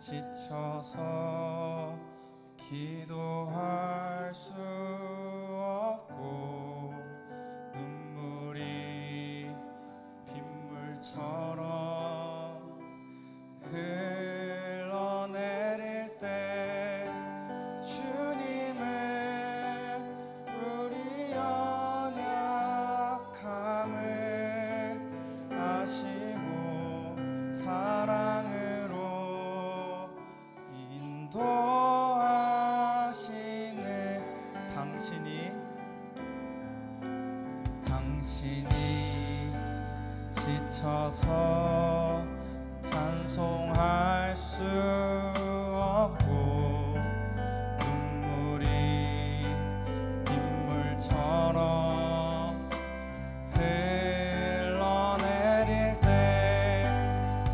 지쳐서 기도할 수 없고 눈물이 빗물처럼 흘러내릴 때 주님은 우리 연약함을 아시고 사랑으로 인도하시는 당신이 지쳐서 찬송할 수 없고 눈물이 빗물처럼 흘러내릴 때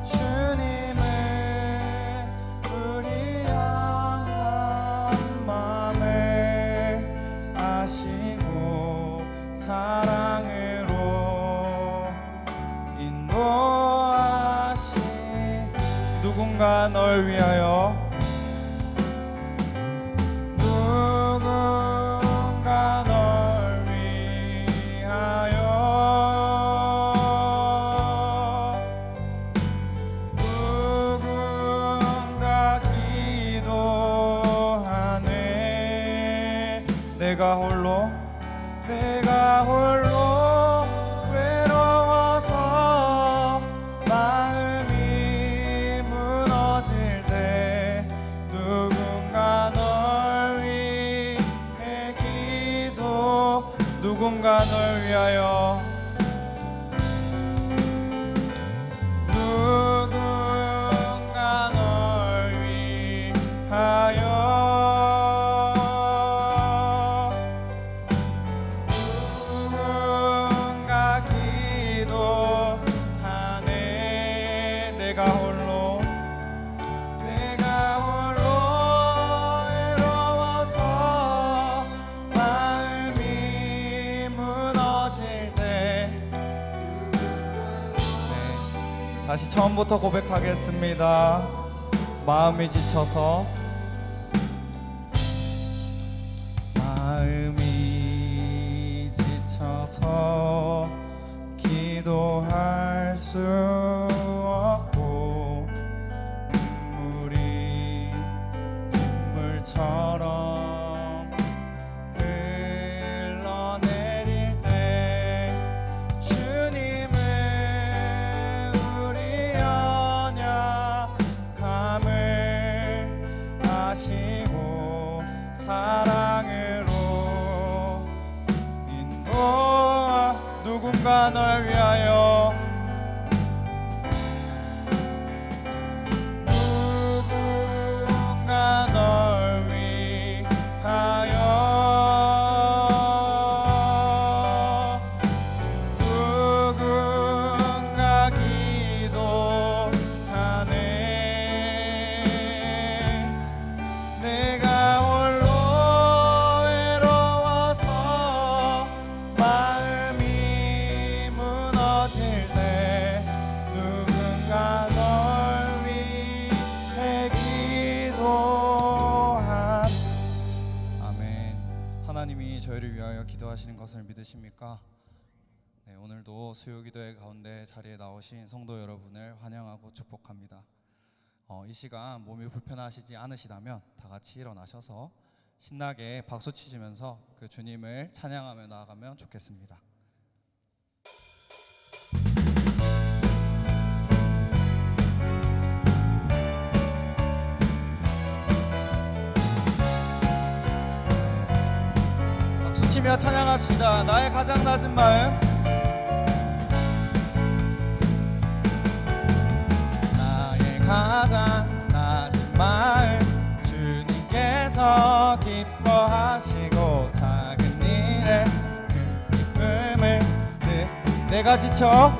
주님은 우리 향한 마음을 아시고 사랑으로 인도하시. 누군가 널 위하여 누군가 널 위하여 누군가 기도하네. 내가 홀로 외로워서 마음이 무너질 때 누군가 널 위해 기도. 누군가 널 위하여 누군가 널 위하여 내가 홀로 외로워서 마음이 무너질 때. 다시 처음부터 고백하겠습니다. 마음이 지쳐서 기도할 수 없고 눈물이 빗물처럼 흘러내릴 때 주님은 우리 연약함을 아시고 사랑으로 누군가 널 위하여 누군가 널 위하여 누군가 기도하네. 내가 홀로 외로워서 마음이 무너질 때 누군가 널 위해 기도한. 아멘. 하나님이 저희를 위하여 기도하시는 것을 믿으십니까? 네, 오늘도 수요기도회 가운데 자리에 나오신 성도 여러분을 환영하고 축복합니다. 이 시간 몸이 불편하시지 않으시다면 다 같이 일어나셔서 신나게 박수 치시면서 그 주님을 찬양하며 나아가면 좋겠습니다. 박수 치며 찬양합시다. 나의 가장 낮은 마음, 나의 가장 낮은 마음 주님께서 기뻐하시고 작은 일에 그 기쁨을 내가 지쳐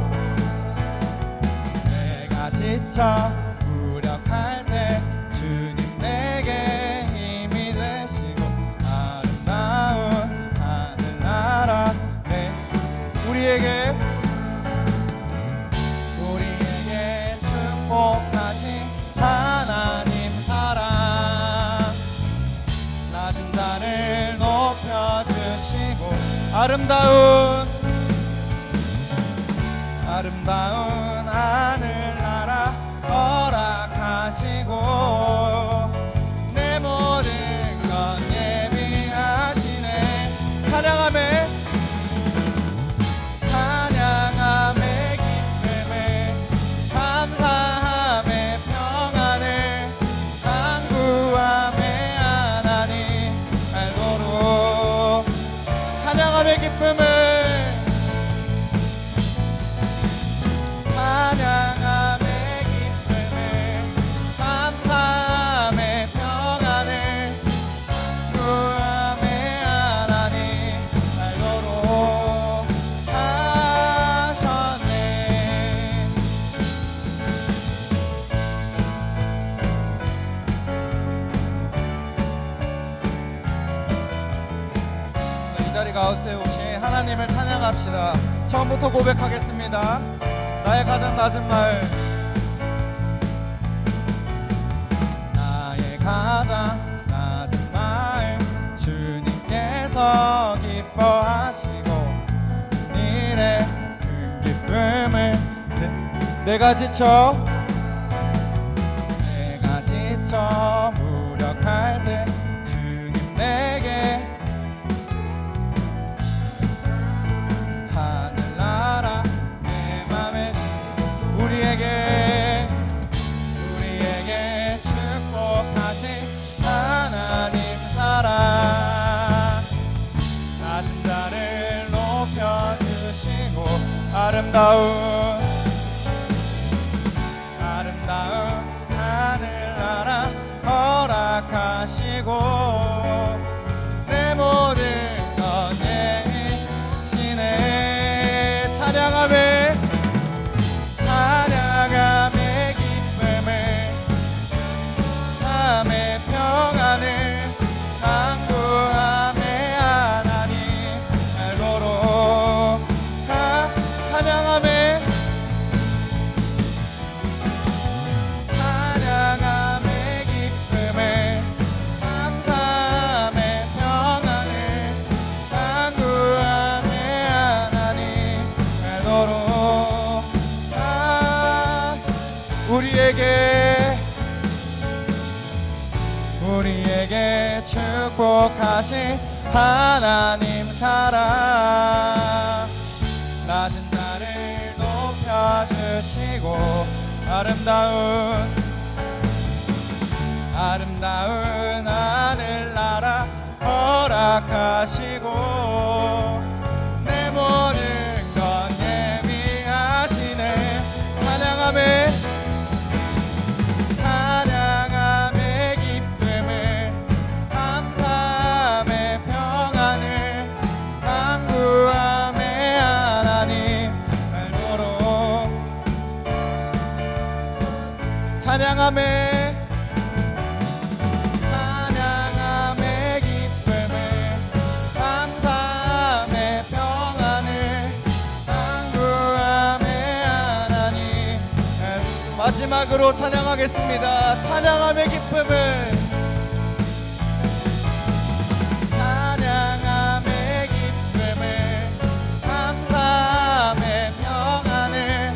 무력할 때 주님 내게 힘이 되시고 아름다운 하늘나라 우리에게 축복하신 하나님 아름다운 하늘나라 허락하시고 내 모든 건 예비하시네. 찬양하며 기쁨을 감사함에 평안을 간구함에 하나님 알도록 찬양함의 기쁨을 감사함의 평안을 구함에 하나님 알도록 하셨네. 이 자리 가운데 오신 하나님을 찬양합시다. 처음부터 고백하겠습니다. 나의 가장 낮은 말, 나의 가장 낮은 말, 주님께서 기뻐하시고 일의 큰 기쁨을 내가 지쳐 무력할 때 주님 내게 하늘나라 우리에게 축복하신 하나님 사랑 낮은 자를 높여주시고 아름다운 하늘나라 허락하시고 내 모든 것 예비하시네. 찬양하며 기쁨을 감사함의 평안을 간구함에 하나님 알도록 찬양함의 기쁨을 감사함의 평안을 간구함에 하나님 알도록 우리에게 축복하신 하나님 사랑 낮은 자를 높여주시고 아름다운 하늘나라 허락하시고 내 모든 건 예비하시네. 찬양하며 기쁨을 감사함의 평안을 간구함에 하나님 알도록 찬양하며 기쁨을 감사함의 평안을 간구함에 하나님 마지막으로 찬양하겠습니다. 찬양함의 기쁨을 감사함의 평안을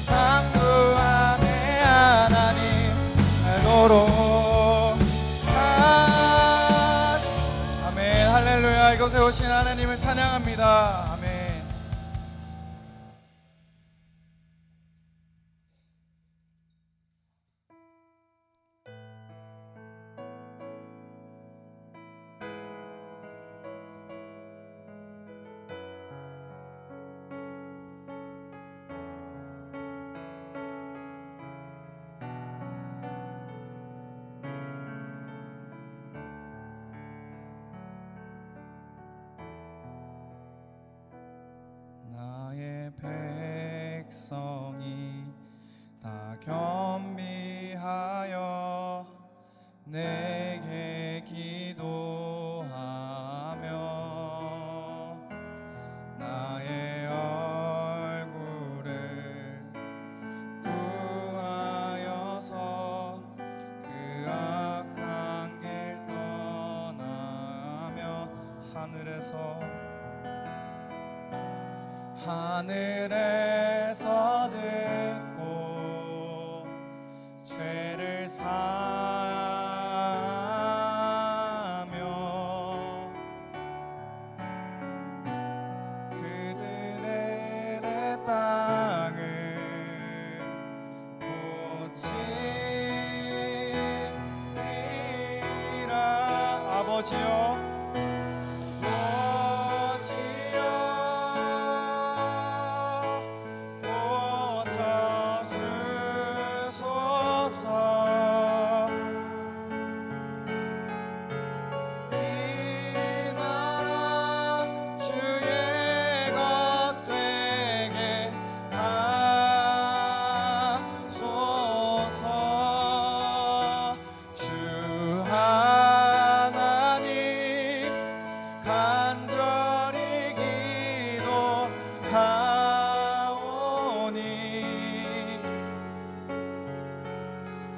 간구함에 하나님 알도록 아멘. 할렐루야. 이곳에 오신 하나님을 찬양합니다. 아멘. 백성이 다 겸비하여 내게 기도하며 나의 얼굴을 구하여서 그 악한 길 떠나며 하늘에서 하늘에서 듣고 죄를 사하며 그들의 땅을 고치리라. 아버지여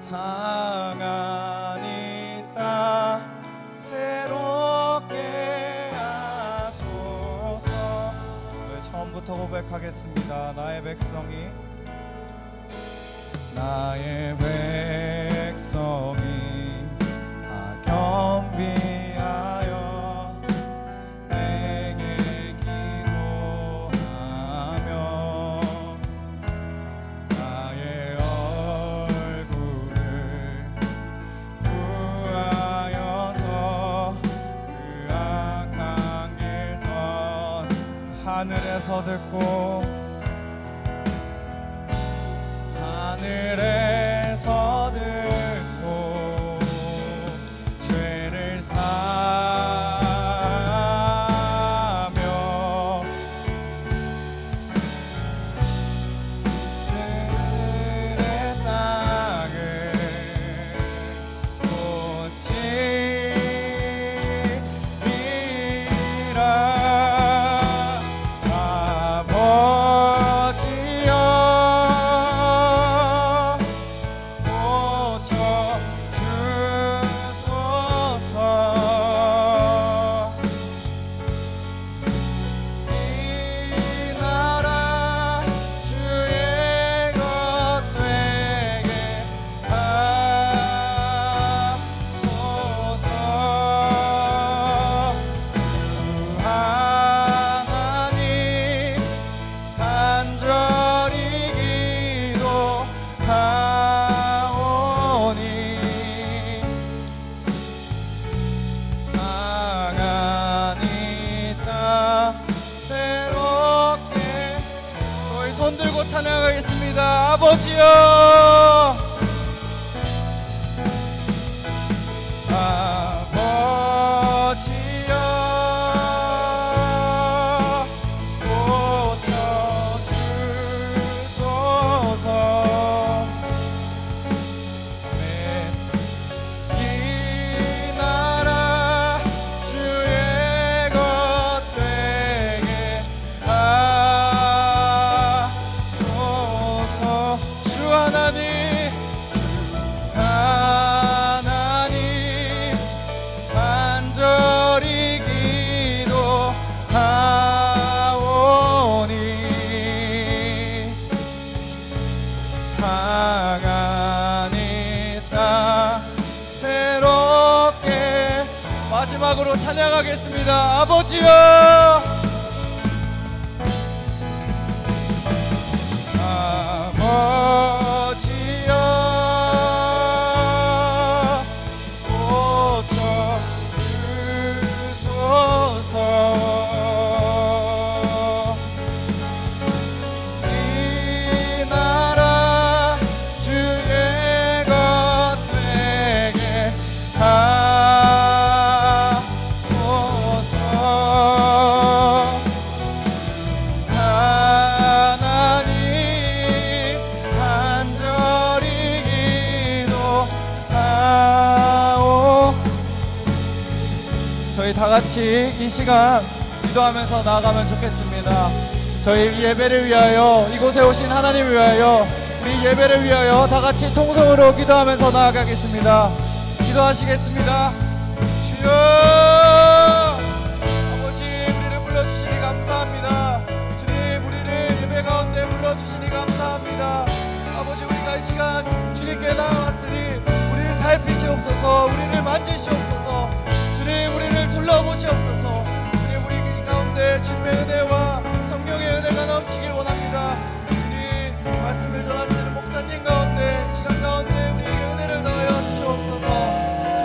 상한 이 땅 새롭게 하소서. 네, 처음부터 고백하겠습니다. 나의 백성이 다 겸비하여 내게 기도하며 나의 얼굴을 구하여서 그 악한 길 떠나 하늘에서 듣고 하늘에서 듣고 죄를 사하며 그들의 땅을 고치리라. 손 들고 찬양하겠습니다. 아버지여 아버지여 고쳐주소서. 이 나라 주의 것 되게 주 하나님 간절히 기도하오니 상한 이 땅 새롭게. 마지막으로 찬양하겠습니다. 아버지여 아버지여 고쳐주소서. 이 나라 주의 것 되게 하소서. 저희 다 같이 이 시간 기도하면서 나아가면 좋겠습니다. 저희 예배를 위하여, 이곳에 오신 하나님을 위하여, 우리 예배를 위하여 다 같이 통성으로 기도하면서 나아가겠습니다. 기도하시겠습니다. 주여 아버지, 우리를 불러주시니 감사합니다. 주님, 우리를 시간 주님께 나아갔으니 우리를 살피시옵소서. 우리를 만지시옵소서. 주님 우리를 둘러보시옵소서. 주님 우리 가운데 주님의 은혜와 성령의 은혜가 넘치길 원합니다. 주님 말씀을 전하시는 목사님 가운데 시간 가운데 우리에게 은혜를 더하여 주시옵소서.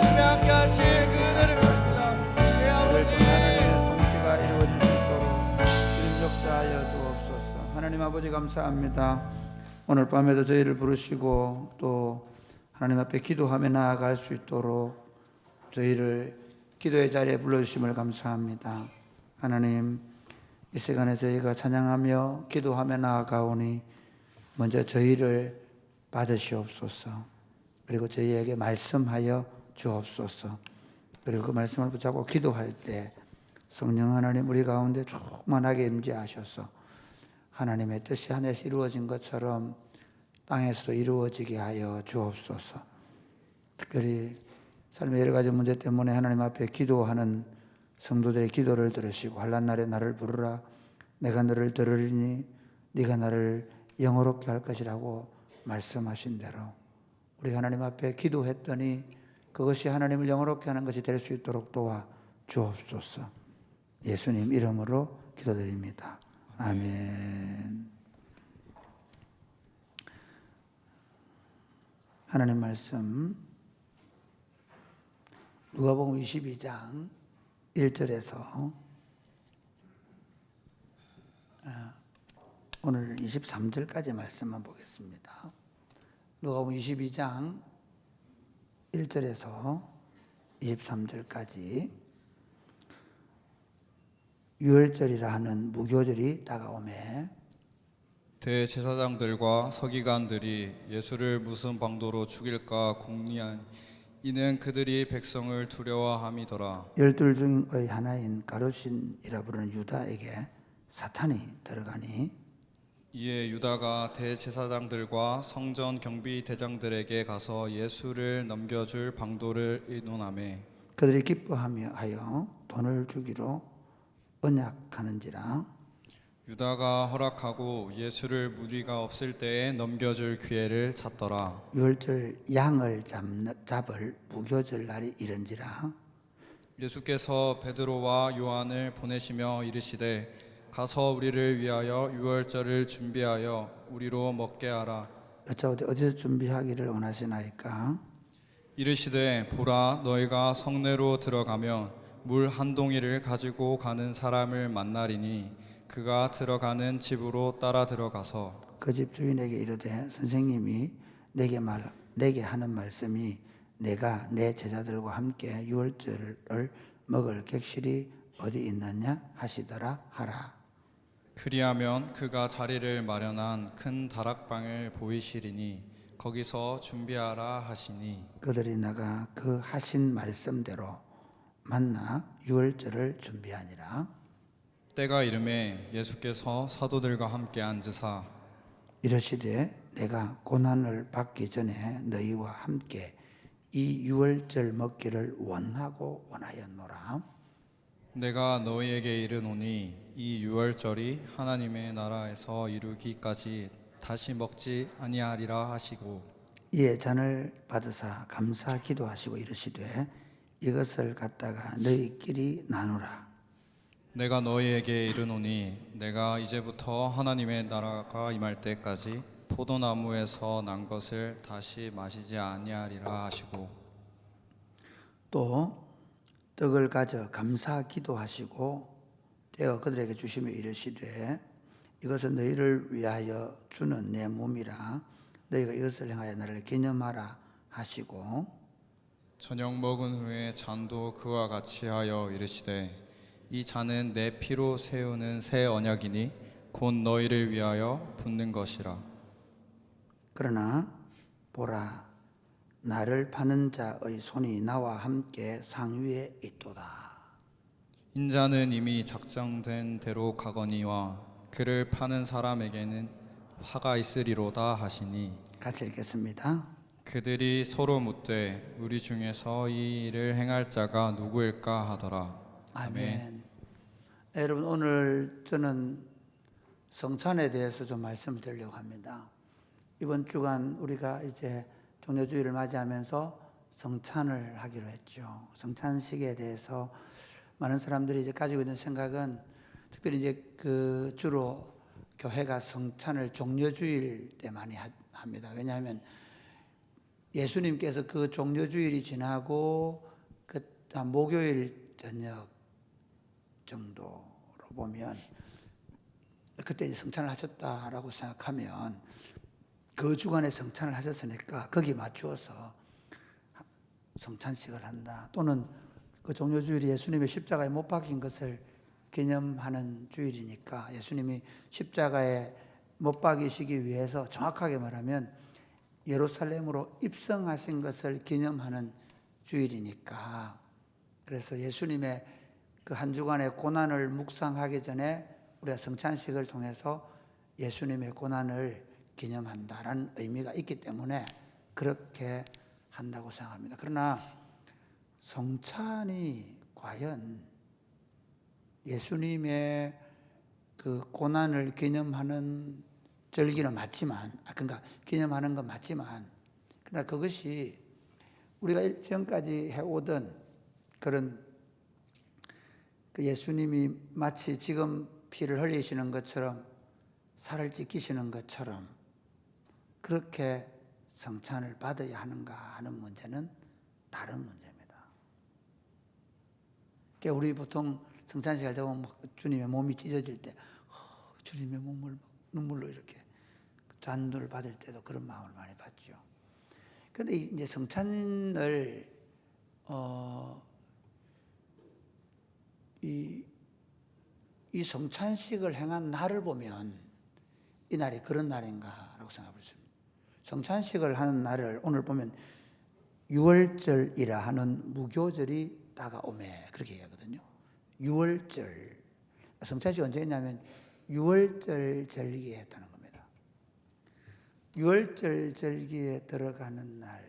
주님의 함께 하실 그 은혜를 구합니다. 내 아버지 하나님의 통치가 이루어질 수 있도록 주님 역사하여 주옵소서. 하나님 아버지 감사합니다. 오늘 밤에도 저희를 부르시고 또 하나님 앞에 기도하며 나아갈 수 있도록 저희를 기도의 자리에 불러주심을 감사합니다. 하나님 이 시간에 저희가 찬양하며 기도하며 나아가오니 먼저 저희를 받으시옵소서. 그리고 저희에게 말씀하여 주옵소서. 그리고 그 말씀을 붙잡고 기도할 때 성령 하나님 우리 가운데 충만하게 임재하셔서 하나님의 뜻이 하늘에서 이루어진 것처럼 땅에서도 이루어지게 하여 주옵소서. 특별히 삶의 여러 가지 문제 때문에 하나님 앞에 기도하는 성도들의 기도를 들으시고 환난 날에 나를 부르라 내가 너를 들으리니 네가 나를 영화롭게 할 것이라고 말씀하신 대로 우리 하나님 앞에 기도했더니 그것이 하나님을 영화롭게 하는 것이 될 수 있도록 도와 주옵소서. 예수님 이름으로 기도드립니다. 아멘. 하나님 말씀 누가복음 22장 1절에서 오늘 23절까지 말씀만 보겠습니다. 누가복음 22장 1절에서 23절까지 유월절이라 하는 무교절이 다가오매 대제사장들과 서기관들이 예수를 무슨 방도로 죽일까 궁리하니 이는 그들이 백성을 두려워함이더라. 12 중의 하나인 가룟이라 부르는 유다에게 사탄이 들어가니 이에 유다가 대제사장들과 성전 경비 대장들에게 가서 예수를 넘겨줄 방도를 의논하매 그들이 기뻐하여 돈을 주기로 언약하는지라. 유다가 허락하고 예수를 무리가 없을 때에 넘겨줄 기회를 찾더라. 유월절 양을 잡을 무교절 날이 이른지라. 예수께서 베드로와 요한을 보내시며 이르시되 가서 우리를 위하여 유월절을 준비하여 우리로 먹게 하라. 여쭤보되 어디서 준비하기를 원하시나이까? 이르시되 보라 너희가 성내로 들어가면 물 한 동이를 가지고 가는 사람을 만나리니 그가 들어가는 집으로 따라 들어가서 그 집 주인에게 이르되 선생님이 내게 하는 말씀이 내가 내 제자들과 함께 유월절을 먹을 객실이 어디 있느냐 하시더라 하라. 그리하면 그가 자리를 마련한 큰 다락방을 보이시리니 거기서 준비하라 하시니 그들이 나가 그 하신 말씀대로 만나 유월절을 준비하니라. 때가 이름에 예수께서 사도들과 함께 앉으사 이르시되 내가 고난을 받기 전에 너희와 함께 이 유월절 먹기를 원하고 원하였노라. 내가 너희에게 이르노니 이 유월절이 하나님의 나라에서 이루기까지 다시 먹지 아니하리라 하시고 이에 잔을 받으사 감사 기도하시고 이르시되 이것을 갖다가 너희끼리 나누라. 내가 너희에게 이르노니 내가 이제부터 하나님의 나라가 임할 때까지 포도나무에서 난 것을 다시 마시지 아니하리라 하시고 또 떡을 가져 감사 기도하시고 떼어 그들에게 주시며 이르시되 이것은 너희를 위하여 주는 내 몸이라 너희가 이것을 행하여 나를 기념하라 하시고 저녁 먹은 후에 잔도 그와 같이 하여 이르시되 이 잔은 내 피로 세우는 새 언약이니 곧 너희를 위하여 붓는 것이라. 그러나 보라 나를 파는 자의 손이 나와 함께 상위에 있도다. 인자는 이미 작정된 대로 가거니와 그를 파는 사람에게는 화가 있으리로다 하시니 같이 읽겠습니다. 그들이 서로 묻되 우리 중에서 이 일을 행할 자가 누구일까 하더라. 아멘. 여러분 오늘 저는 성찬에 대해서 좀 말씀을 드리려고 합니다. 이번 주간 우리가 이제 종려주일을 맞이하면서 성찬을 하기로 했죠. 성찬식에 대해서 많은 사람들이 이제 가지고 있는 생각은, 특별히 이제 그 주로 교회가 성찬을 종려주일 때 많이 합니다. 왜냐하면 예수님께서 그 종려주일이 지나고 그 목요일 저녁 정도로 보면 그때 이제 성찬을 하셨다라고 생각하면, 그 주간에 성찬을 하셨으니까 거기 맞추어서 성찬식을 한다. 또는 그 종려주일이 예수님의 십자가에 못 박힌 것을 기념하는 주일이니까 예수님이 십자가에 못 박이시기 위해서, 정확하게 말하면 예루살렘으로 입성하신 것을 기념하는 주일이니까, 그래서 예수님의 그 한 주간의 고난을 묵상하기 전에 우리가 성찬식을 통해서 예수님의 고난을 기념한다라는 의미가 있기 때문에 그렇게 한다고 생각합니다. 그러나 성찬이 과연 예수님의 그 고난을 기념하는 절기는 맞지만, 그러니까 기념하는 건 맞지만, 그러나 그것이 우리가 지금까지 해오던 그런 그 예수님이 마치 지금 피를 흘리시는 것처럼, 살을 찢기시는 것처럼 그렇게 성찬을 받아야 하는가 하는 문제는 다른 문제입니다. 그러니까 우리 보통 성찬식 할 때 보면 주님의 몸이 찢어질 때 주님의 몸을 눈물로 이렇게 잔도를 받을 때도 그런 마음을 많이 받죠. 그런데 이제 성찬을 이 성찬식을 행한 날을 보면 이 날이 그런 날인가라고 생각할 수 있습니다. 성찬식을 하는 날을 오늘 보면 유월절이라 하는 무교절이 다가오매, 그렇게 얘기하거든요. 유월절. 성찬식이 언제 했냐면 유월절 절기에 했다는 겁니다. 유월절 절기에 들어가는 날,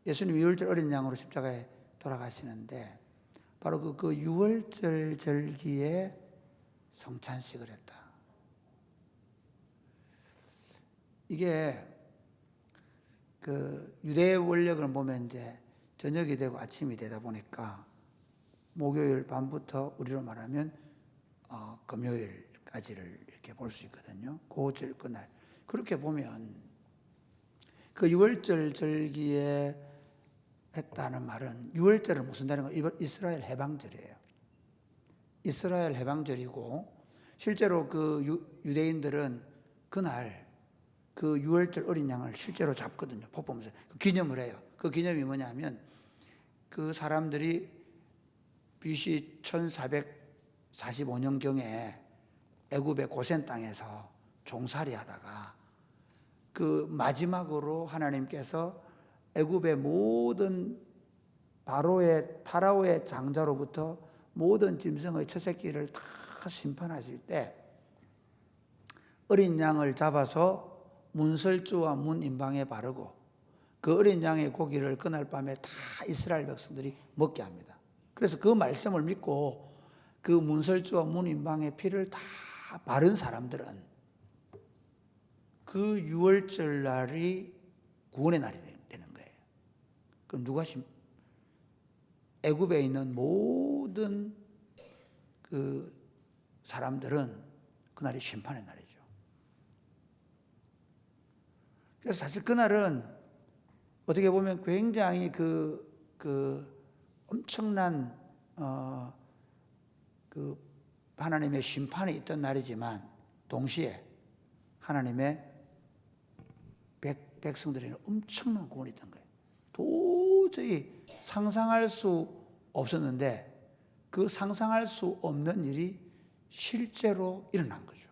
예수님이 유월절 어린 양으로 십자가에 돌아가시는데 바로 그 유월절 절기에 성찬식을 했다. 이게 그 유대 원력을 보면 이제 저녁이 되고 아침이 되다 보니까 목요일 밤부터 우리로 말하면 금요일까지를 이렇게 볼 수 있거든요. 그날 그렇게 보면 그 유월절 절기에 했다는 말은, 유월절은 무슨 달인가? 이스라엘 해방절이에요. 이스라엘 해방절이고, 실제로 그 유대인들은 그날 그 유월절 어린 양을 실제로 잡거든요. 폭포면서 기념을 해요. 그 기념이 뭐냐면, 그 사람들이 BC 1445년경에 애굽의 고센 땅에서 종살이 하다가 그 마지막으로 하나님께서 애굽의 모든 파라오의 장자로부터 모든 짐승의 첫 새끼를 다 심판하실 때 어린 양을 잡아서 문설주와 문 임방에 바르고 그 어린 양의 고기를 그날 밤에 다 이스라엘 백성들이 먹게 합니다. 그래서 그 말씀을 믿고 그 문설주와 문 임방의 피를 다 바른 사람들은 그 유월절 날이 구원의 날이 되는 거예요. 그럼 누가 애굽에 있는 모든 그 사람들은 그날이 심판의 날이죠. 그래서 사실 그날은 어떻게 보면 굉장히 그 엄청난 그 하나님의 심판이 있던 날이지만 동시에 하나님의 백성들에게는 엄청난 구원이 있던 거예요. 도저히 상상할 수 없었는데 그 상상할 수 없는 일이 실제로 일어난 거죠.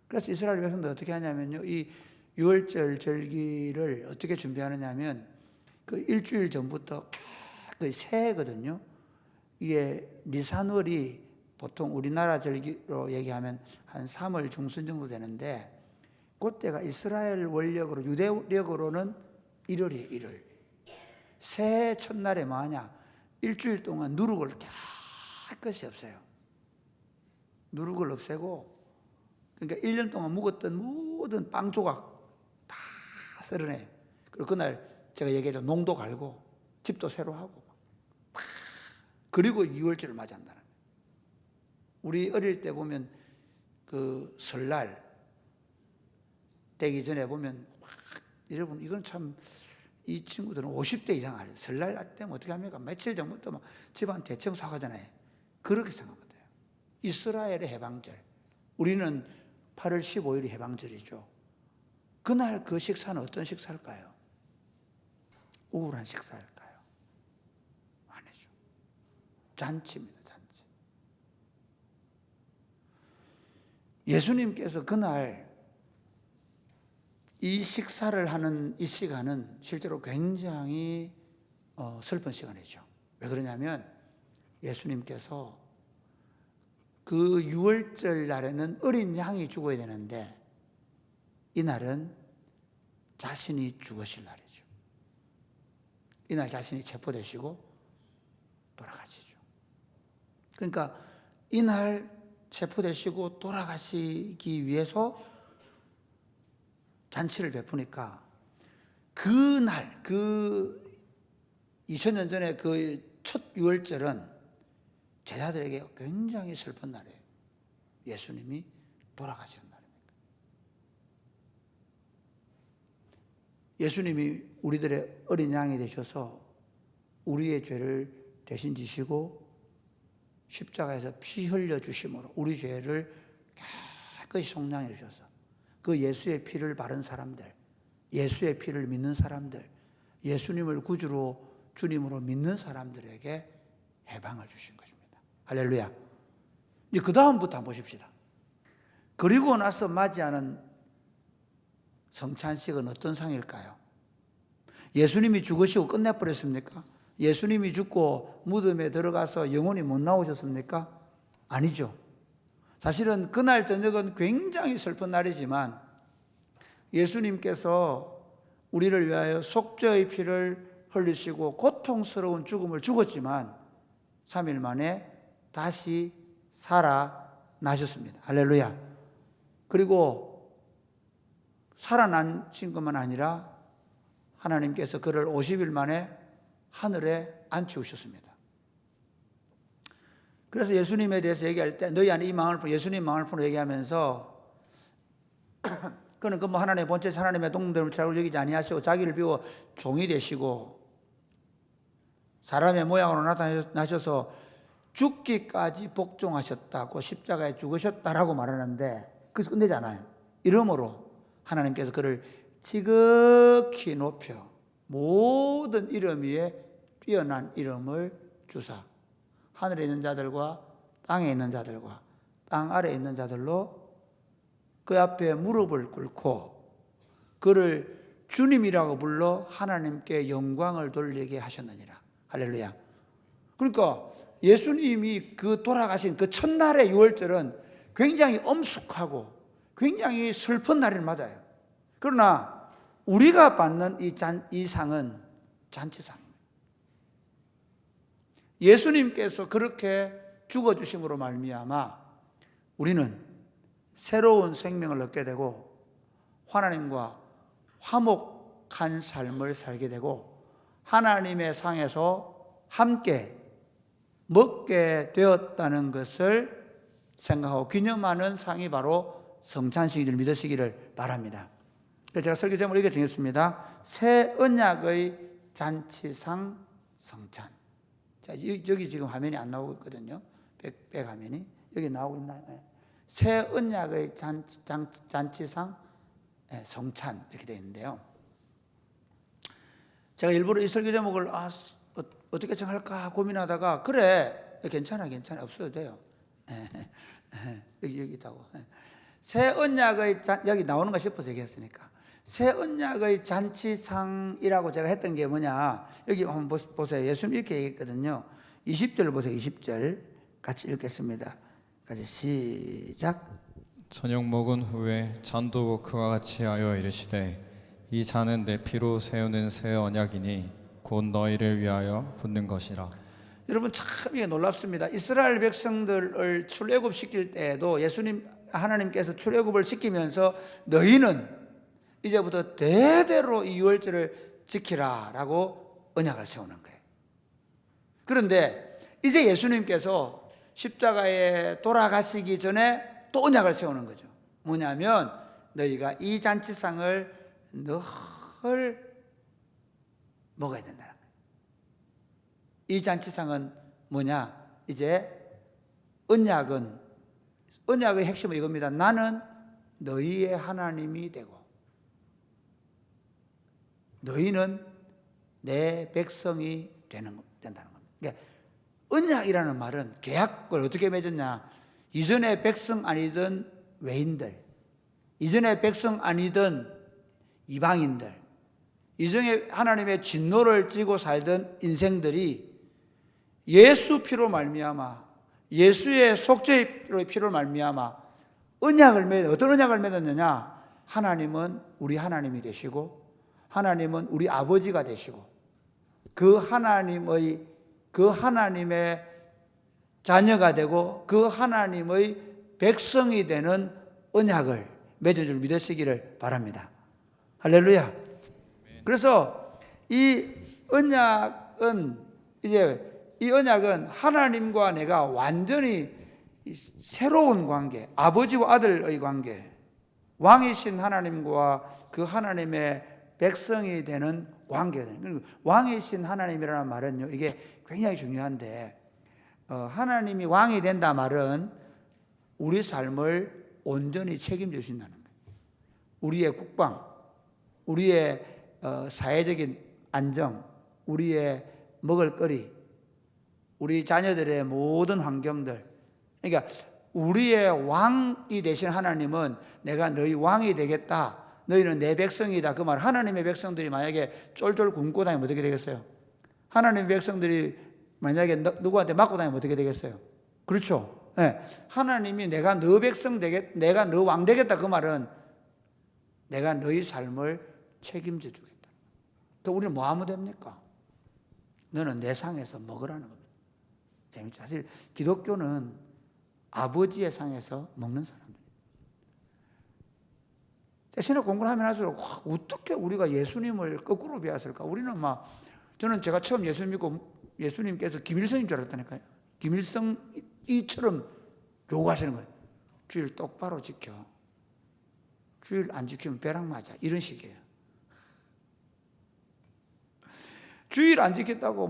그래서 이스라엘 백성들 어떻게 하냐면요, 이 유월절 절기를 어떻게 준비하느냐면 그 일주일 전부터 거의 새해거든요. 이게 니산월이 보통 우리나라 절기로 얘기하면 한 3월 중순 정도 되는데 그때가 이스라엘 원력으로 유대력으로는 1월이에요. 1월. 새해 첫날에 뭐하냐, 일주일 동안 누룩을 깨끗이 없애요. 누룩을 없애고, 그러니까 1년 동안 묵었던 모든 빵 조각 서른에. 그리고 그날 제가 얘기했죠. 농도 갈고 집도 새로 하고 그리고 6월절을 맞이한다는 거예요. 우리 어릴 때 보면 그 설날 되기 전에 보면 여러분 이건 참 이 친구들은 50대 이상 알아요. 설날 때면 어떻게 합니까? 며칠 전부터 막 집안 대청소 하잖아요. 그렇게 생각하면 돼요. 이스라엘의 해방절. 우리는 8월 15일이 해방절이죠. 그날 그 식사는 어떤 식사일까요? 우울한 식사일까요? 아니죠. 잔치입니다. 잔치. 예수님께서 그날 이 식사를 하는 이 시간은 실제로 굉장히 슬픈 시간이죠. 왜 그러냐면 예수님께서 그 6월절 날에는 어린 양이 죽어야 되는데 이날은 자신이 죽으실 날이죠. 이날 자신이 체포되시고 돌아가시죠. 그러니까 이날 체포되시고 돌아가시기 위해서 잔치를 베푸니까 그날 그 2000년 전에 그 첫 6월절은 제자들에게 굉장히 슬픈 날이에요. 예수님이 돌아가시는 날입니다. 예수님이 우리들의 어린 양이 되셔서 우리의 죄를 대신 지시고 십자가에서 피 흘려 주심으로 우리 죄를 깨끗이 속량해 주셔서 그 예수의 피를 바른 사람들, 예수의 피를 믿는 사람들, 예수님을 구주로 주님으로 믿는 사람들에게 해방을 주신 것입니다. 할렐루야. 이제 그 다음부터 한번 보십시다. 그리고 나서 맞이하는 성찬식은 어떤 상일까요? 예수님이 죽으시고 끝내버렸습니까? 예수님이 죽고 무덤에 들어가서 영혼이 못 나오셨습니까? 아니죠. 사실은 그날 저녁은 굉장히 슬픈 날이지만 예수님께서 우리를 위하여 속죄의 피를 흘리시고 고통스러운 죽음을 죽었지만 3일 만에 다시 살아나셨습니다. 할렐루야. 그리고 살아나신 것만 아니라 하나님께서 그를 50일 만에 하늘에 앉히우셨습니다. 그래서 예수님에 대해서 얘기할 때 너희 안에 이 망을 품어 예수님 망을 품어 얘기하면서 그는 그 뭐 하나님의 본체 하나님의 동물됨을 잘 여기지 아니하시고 자기를 비워 종이 되시고 사람의 모양으로 나타나셔서 죽기까지 복종하셨다고 십자가에 죽으셨다라고 말하는데 그래서 끝내잖아요. 이러므로 하나님께서 그를 지극히 높여 모든 이름 위에 뛰어난 이름을 주사 하늘에 있는 자들과 땅에 있는 자들과 땅 아래에 있는 자들로 그 앞에 무릎을 꿇고 그를 주님이라고 불러 하나님께 영광을 돌리게 하셨느니라. 할렐루야. 그러니까 예수님이 그 돌아가신 그 첫날의 6월절은 굉장히 엄숙하고 굉장히 슬픈 날을 맞아요. 그러나 우리가 받는 이 상은 잔치상입니다. 예수님께서 그렇게 죽어주심으로 말미암아 우리는 새로운 생명을 얻게 되고 하나님과 화목한 삶을 살게 되고 하나님의 상에서 함께 먹게 되었다는 것을 생각하고 기념하는 상이 바로 성찬식을 믿으시기를 바랍니다. 그래서 제가 설교 제목을 이렇게 정했습니다. 새 언약의 잔치상 성찬. 자, 여기 지금 화면이 안 나오고 있거든요. 백 화면이. 여기 나오고 있나요? 새 언약의 잔치상 성찬 이렇게 되어 있는데요. 제가 일부러 이 설교 제목을 어떻게 정할까 고민하다가 그래 괜찮아 없어도 돼요. 여기 있다고. 새 언약의 여기 나오는 거 싶어서 얘기했으니까 새 언약의 잔치상이라고 제가 했던 게 뭐냐 여기 한번 보세요. 예수님 이렇게 얘기했거든요. 20절 보세요. 20절 같이 읽겠습니다. 같이 시작. 저녁 먹은 후에 잔도 그와 같이 하여 이르시되 이 잔은 내 피로 세우는 새 언약이니 곧 너희를 위하여 붓는 것이라. 여러분 참 이게 놀랍습니다. 이스라엘 백성들을 출애굽 시킬 때에도 예수님 하나님께서 출애굽을 시키면서 너희는 이제부터 대대로 이 유월절을 지키라라고 언약을 세우는 거예요. 그런데 이제 예수님께서 십자가에 돌아가시기 전에 또 언약을 세우는 거죠. 뭐냐면 너희가 이 잔치상을 늘 먹어야 된다는 거예요. 이 잔치상은 뭐냐? 이제 언약의 핵심은 이겁니다. 나는 너희의 하나님이 되고 너희는 내 백성이 된다는 겁니다. 그러니까 언약이라는 말은 계약을 어떻게 맺었냐? 이전에 백성 아니던 외인들, 이전에 백성 아니던 이방인들, 이전에 하나님의 진노를 띠고 살던 인생들이 예수 피로 말미암아, 예수의 속죄의 피로 말미암아 어떤 언약을 맺었느냐? 하나님은 우리 하나님이 되시고 하나님은 우리 아버지가 되시고 그 하나님의 자녀가 되고 그 하나님의 백성이 되는 언약을 맺어줄 믿으시기를 바랍니다. 할렐루야. 그래서 이 언약은 하나님과 내가 완전히 새로운 관계, 아버지와 아들의 관계, 왕이신 하나님과 그 하나님의 백성이 되는 관계는, 왕이신 하나님이라는 말은요, 이게 굉장히 중요한데, 하나님이 왕이 된다 말은 우리 삶을 온전히 책임져 주신다는 거예요. 우리의 국방, 우리의 사회적인 안정, 우리의 먹을거리, 우리 자녀들의 모든 환경들. 그러니까 우리의 왕이 되신 하나님은 내가 너희 왕이 되겠다, 너희는 내 백성이다, 그 말. 하나님의 백성들이 만약에 쫄쫄 굶고 다니면 어떻게 되겠어요? 하나님의 백성들이 만약에 누구한테 맞고 다니면 어떻게 되겠어요? 그렇죠. 네. 하나님이 내가 너 백성 내가 너 왕 되겠다, 그 말은 내가 너희 삶을 책임져 주겠다. 그러니까 우리는 뭐 하면 됩니까? 너는 내 상에서 먹으라는 겁니다. 재밌죠. 사실 기독교는 아버지의 상에서 먹는 사람들. 신학 공부를 하면 할수록 어떻게 우리가 예수님을 거꾸로 배웠을까? 우리는 저는 제가 처음 예수 믿고 예수님께서 김일성인 줄 알았다니까요. 김일성이처럼 요구하시는 거예요. 주일 똑바로 지켜. 주일 안 지키면 벼락 맞아. 이런 식이에요. 주일 안 지켰다고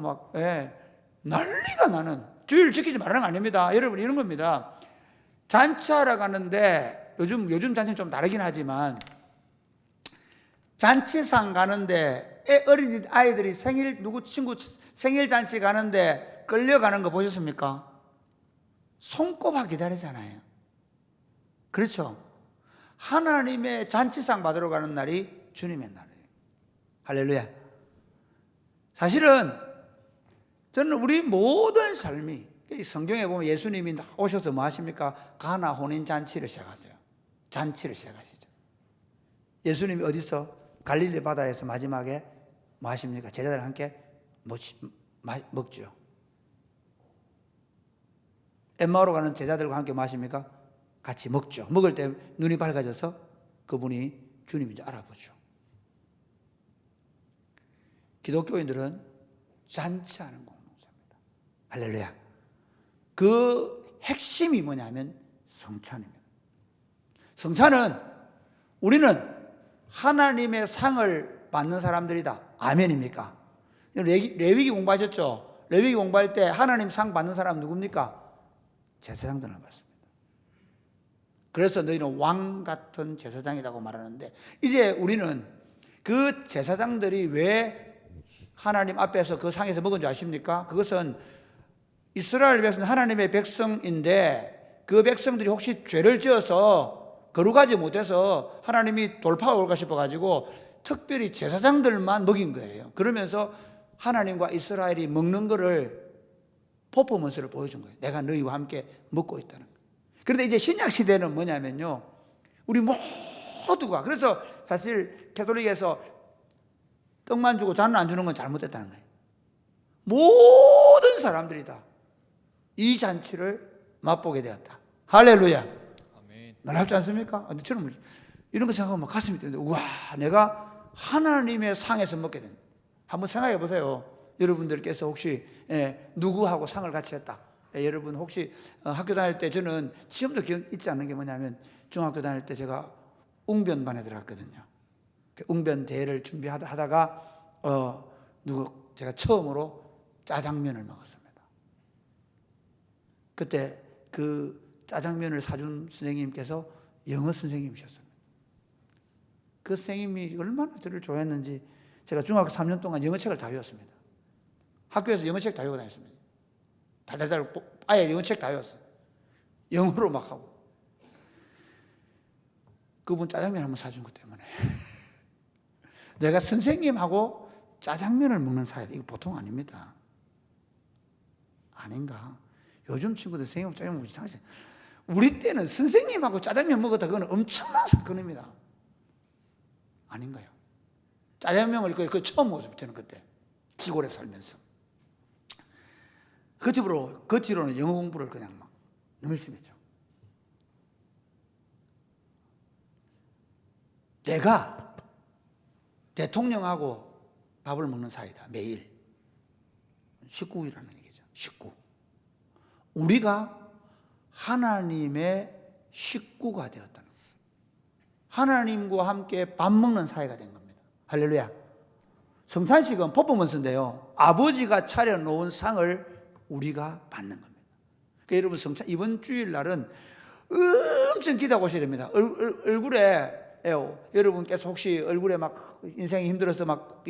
난리가 나는, 주일 지키지 말라는 거 아닙니다. 여러분, 이런 겁니다. 잔치하러 가는데 요즘 잔치는 좀 다르긴 하지만 잔치상 가는데 어린 아이들이 친구 생일 잔치 가는데 끌려가는 거 보셨습니까? 손꼽아 기다리잖아요. 그렇죠? 하나님의 잔치상 받으러 가는 날이 주님의 날이에요. 할렐루야. 사실은 저는 우리 모든 삶이, 성경에 보면 예수님이 오셔서 뭐 하십니까? 가나 혼인 잔치를 시작하세요. 잔치를 시작하시죠. 예수님이 어디서? 갈릴리 바다에서 마지막에 뭐 하십니까? 제자들과 함께 먹죠. 엠마오로 가는 제자들과 함께 뭐 하십니까? 같이 먹죠. 먹을 때 눈이 밝아져서 그분이 주님인지 알아보죠. 기독교인들은 잔치하는 공동체입니다. 할렐루야. 그 핵심이 뭐냐면 성찬입니다. 성찬은 우리는 하나님의 상을 받는 사람들이다. 아멘입니까? 레위기 공부하셨죠? 레위기 공부할 때 하나님 상 받는 사람 누굽니까? 제사장들을 받습니다. 그래서 너희는 왕 같은 제사장이라고 말하는데, 이제 우리는 그 제사장들이 왜 하나님 앞에서 그 상에서 먹은 줄 아십니까? 그것은 이스라엘 백성은 하나님의 백성인데 그 백성들이 혹시 죄를 지어서 거룩하지 못해서 하나님이 돌파가 올까 싶어가지고 특별히 제사장들만 먹인 거예요. 그러면서 하나님과 이스라엘이 먹는 거를 퍼포먼스를 보여준 거예요. 내가 너희와 함께 먹고 있다는 거예요. 그런데 이제 신약 시대는 뭐냐면요, 우리 모두가, 그래서 사실 캐톨릭에서 떡만 주고 잔을 안 주는 건 잘못됐다는 거예요. 모든 사람들이 다 이 잔치를 맛보게 되었다. 할렐루야. 아멘. 놀랍지 않습니까? 저는 이런 거 생각하면 가슴이 뛰는데, 와, 내가 하나님의 상에서 먹게 된다. 한번 생각해 보세요. 여러분들께서 혹시 누구하고 상을 같이 했다. 여러분 혹시 학교 다닐 때, 저는 지금도 기억 잊지 않는 게 뭐냐면, 중학교 다닐 때 제가 웅변반에 들어갔거든요. 웅변 대회를 준비하다가 제가 처음으로 짜장면을 먹었습니다. 그때 그 짜장면을 사준 선생님께서 영어 선생님이셨습니다. 그 선생님이 얼마나 저를 좋아했는지 제가 중학교 3년 동안 영어책을 다 외웠습니다. 학교에서 영어책 다 외우고 다녔습니다. 달달달 아예 영어책 다 외웠어요. 영어로 막 하고. 그분 짜장면 한번 사준 것 때문에 내가 선생님하고 짜장면을 먹는 사이다. 이거 보통 아닙니다. 아닌가? 요즘 친구들 선생님하고 짜장면 먹지 이상하지. 우리 때는 선생님하고 짜장면 먹었다, 그건 엄청난 사건입니다. 아닌가요? 짜장면을 그 처음 먹었어요. 저는 그때 시골에 살면서. 그 뒤로는 영어 공부를 그냥 막 너무 열심히 했죠. 내가 대통령하고 밥을 먹는 사이다. 매일 식구이라는 얘기죠. 식구. 우리가 하나님의 식구가 되었다는 거예요. 하나님과 함께 밥 먹는 사이가 된 겁니다. 할렐루야. 성찬식은 퍼포먼스인데요, 아버지가 차려놓은 상을 우리가 받는 겁니다. 그러니까 여러분, 성찬 이번 주일날은 엄청 기대하고 오셔야 됩니다. 얼굴에 여러분께서 혹시 얼굴에 막 인생이 힘들어서 막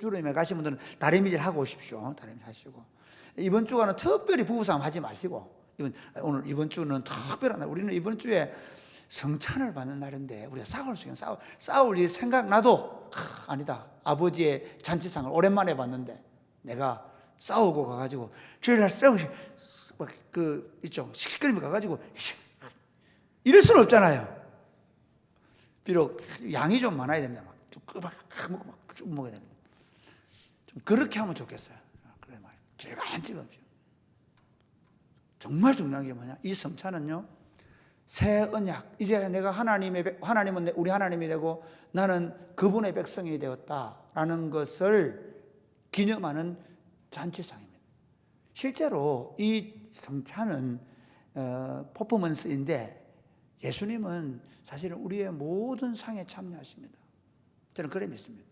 주름에 가신 분들은 다리미질 하고 오십시오. 다리미질 하시고. 이번 주간은 특별히 부부싸움 하지 마시고, 이번 주는 특별한 날, 우리는 이번 주에 성찬을 받는 날인데 우리가 싸울 일 생각나도 아니다. 아버지의 잔치상을 오랜만에 봤는데 내가 싸우고 가가지고 주일날 시끄러움이 가가지고 이럴 수는 없잖아요. 비록 양이 좀 많아야 됩니다. 쭉 먹어야 됩니다. 좀 그렇게 하면 좋겠어요. 그래 말이에요. 질감질감. 정말 중요한 게 뭐냐? 이 성찬은요, 새 언약. 이제 내가 하나님은 우리 하나님이 되고 나는 그분의 백성이 되었다라는 것을 기념하는 잔치상입니다. 실제로 이 성찬은 퍼포먼스인데, 예수님은 사실은 우리의 모든 상에 참여하십니다. 저는 그래 믿습니다.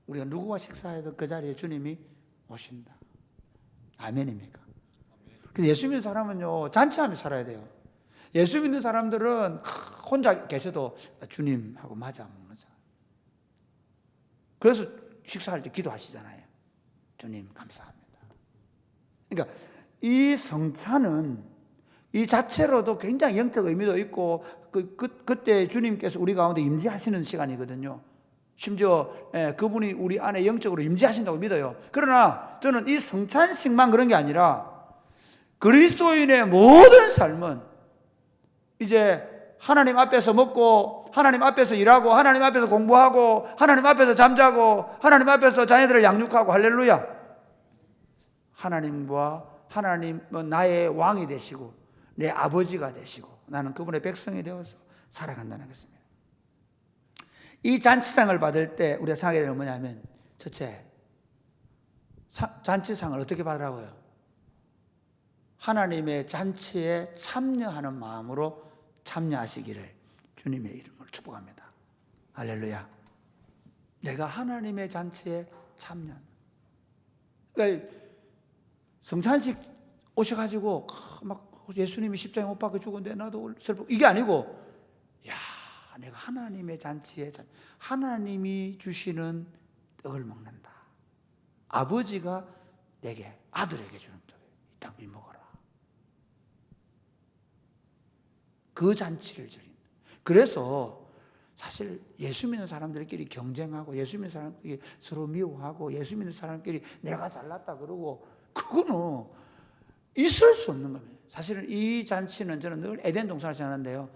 우리가 누구와 식사해도 그 자리에 주님이 오신다. 아멘입니까? 그래서 예수 믿는 사람은요, 잔치하며 살아야 돼요. 예수 믿는 사람들은 혼자 계셔도 주님하고 맞아 먹는 사람. 그래서 식사할 때 기도하시잖아요. 주님 감사합니다. 그러니까 이 성찬은 이 자체로도 굉장히 영적 의미도 있고, 그때 주님께서 우리 가운데 임재하시는 시간이거든요. 심지어 그분이 우리 안에 영적으로 임재하신다고 믿어요. 그러나 저는 이 성찬식만 그런 게 아니라 그리스도인의 모든 삶은 이제 하나님 앞에서 먹고, 하나님 앞에서 일하고, 하나님 앞에서 공부하고, 하나님 앞에서 잠자고, 하나님 앞에서 자녀들을 양육하고, 할렐루야. 하나님은 나의 왕이 되시고 내 아버지가 되시고 나는 그분의 백성이 되어서 살아간다는 것입니다. 이 잔치상을 받을 때 우리가 생각해야 되는 건 뭐냐면, 첫째, 잔치상을 어떻게 받으라고요? 하나님의 잔치에 참여하는 마음으로 참여하시기를 주님의 이름으로 축복합니다. 할렐루야. 내가 하나님의 잔치에 참여하는. 그러니까 성찬식 오셔가지고 막 예수님이 십자가에 못 박혀 죽었는데 나도 슬프고, 이게 아니고, 야, 내가 하나님의 잔치에 하나님이 주시는 떡을 먹는다. 아버지가 내게, 아들에게 주는 떡을 이 떡을 먹어라. 그 잔치를 드린다. 그래서 사실 예수 믿는 사람들끼리 경쟁하고, 예수 믿는 사람끼리 서로 미워하고, 예수 믿는 사람끼리 내가 잘났다 그러고, 그거는 있을 수 없는 겁니다. 사실은 이 잔치는 저는 늘 에덴 동산을 생각하는데요,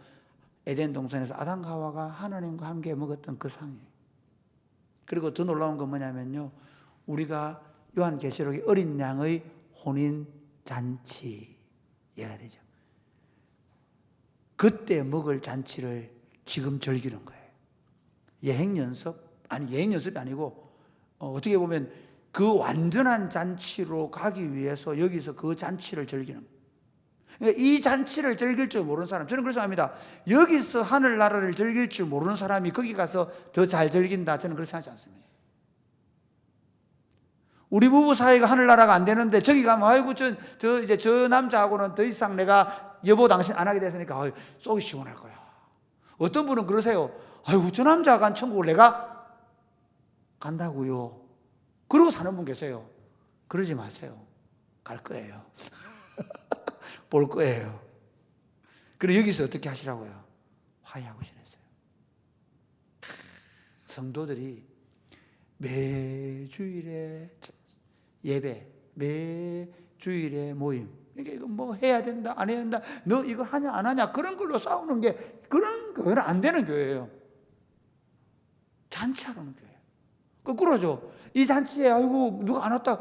에덴 동산에서 아담과 하와가 하나님과 함께 먹었던 그 상이에요. 그리고 더 놀라운 건 뭐냐면요, 우리가 요한계시록의 어린 양의 혼인 잔치 얘가 되죠. 그때 먹을 잔치를 지금 즐기는 거예요. 예행 연습? 아니, 예행 연습이 아니고 어떻게 보면 그 완전한 잔치로 가기 위해서 여기서 그 잔치를 즐기는 거예요. 그러니까 이 잔치를 즐길 줄 모르는 사람, 저는 그래서 합니다. 여기서 하늘나라를 즐길 줄 모르는 사람이 거기 가서 더 잘 즐긴다, 저는 그렇게 생각하지 않습니다. 우리 부부 사이가 하늘나라가 안 되는데 저기 가면 아이고 저 남자하고는 더 이상 내가 여보 당신 안 하게 됐으니까 아유, 속이 시원할 거야. 어떤 분은 그러세요. 아이고 저 남자가 간 천국을 내가 간다고요. 그러고 사는 분 계세요. 그러지 마세요. 갈 거예요. 볼 거예요. 그리고 여기서 어떻게 하시라고요? 화해하고 지내세요. 성도들이 매주일에 예배, 매주일에 모임, 이거 뭐 해야 된다, 안 해야 된다, 너 이거 하냐, 안 하냐, 그런 걸로 싸우는 게, 그런 거는 안 되는 교회예요. 잔치하는 교회. 거꾸로죠. 이 잔치에, 아이고, 누가 안 왔다,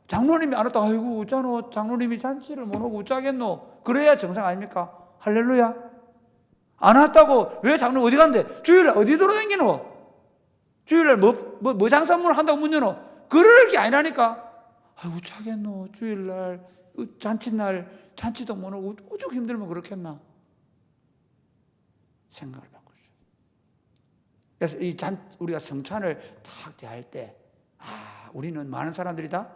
장로님이 안 왔다, 아이고, 어쩌노, 장로님이 잔치를 못 오고 어쩌겠노, 그래야 정상 아닙니까? 할렐루야. 안 왔다고, 왜 장로 어디 간대? 주일날 어디 돌아다니노? 주일날 뭐 장사문 한다고 문 여노? 그럴 게 아니라니까. 아이고 차겠노. 주일날 잔치날 잔치도 못 오고 오죽 힘들면 그렇겠나. 생각을 바꾸죠. 그래서 우리가 성찬을 딱 대할 때 우리는 많은 사람들이 다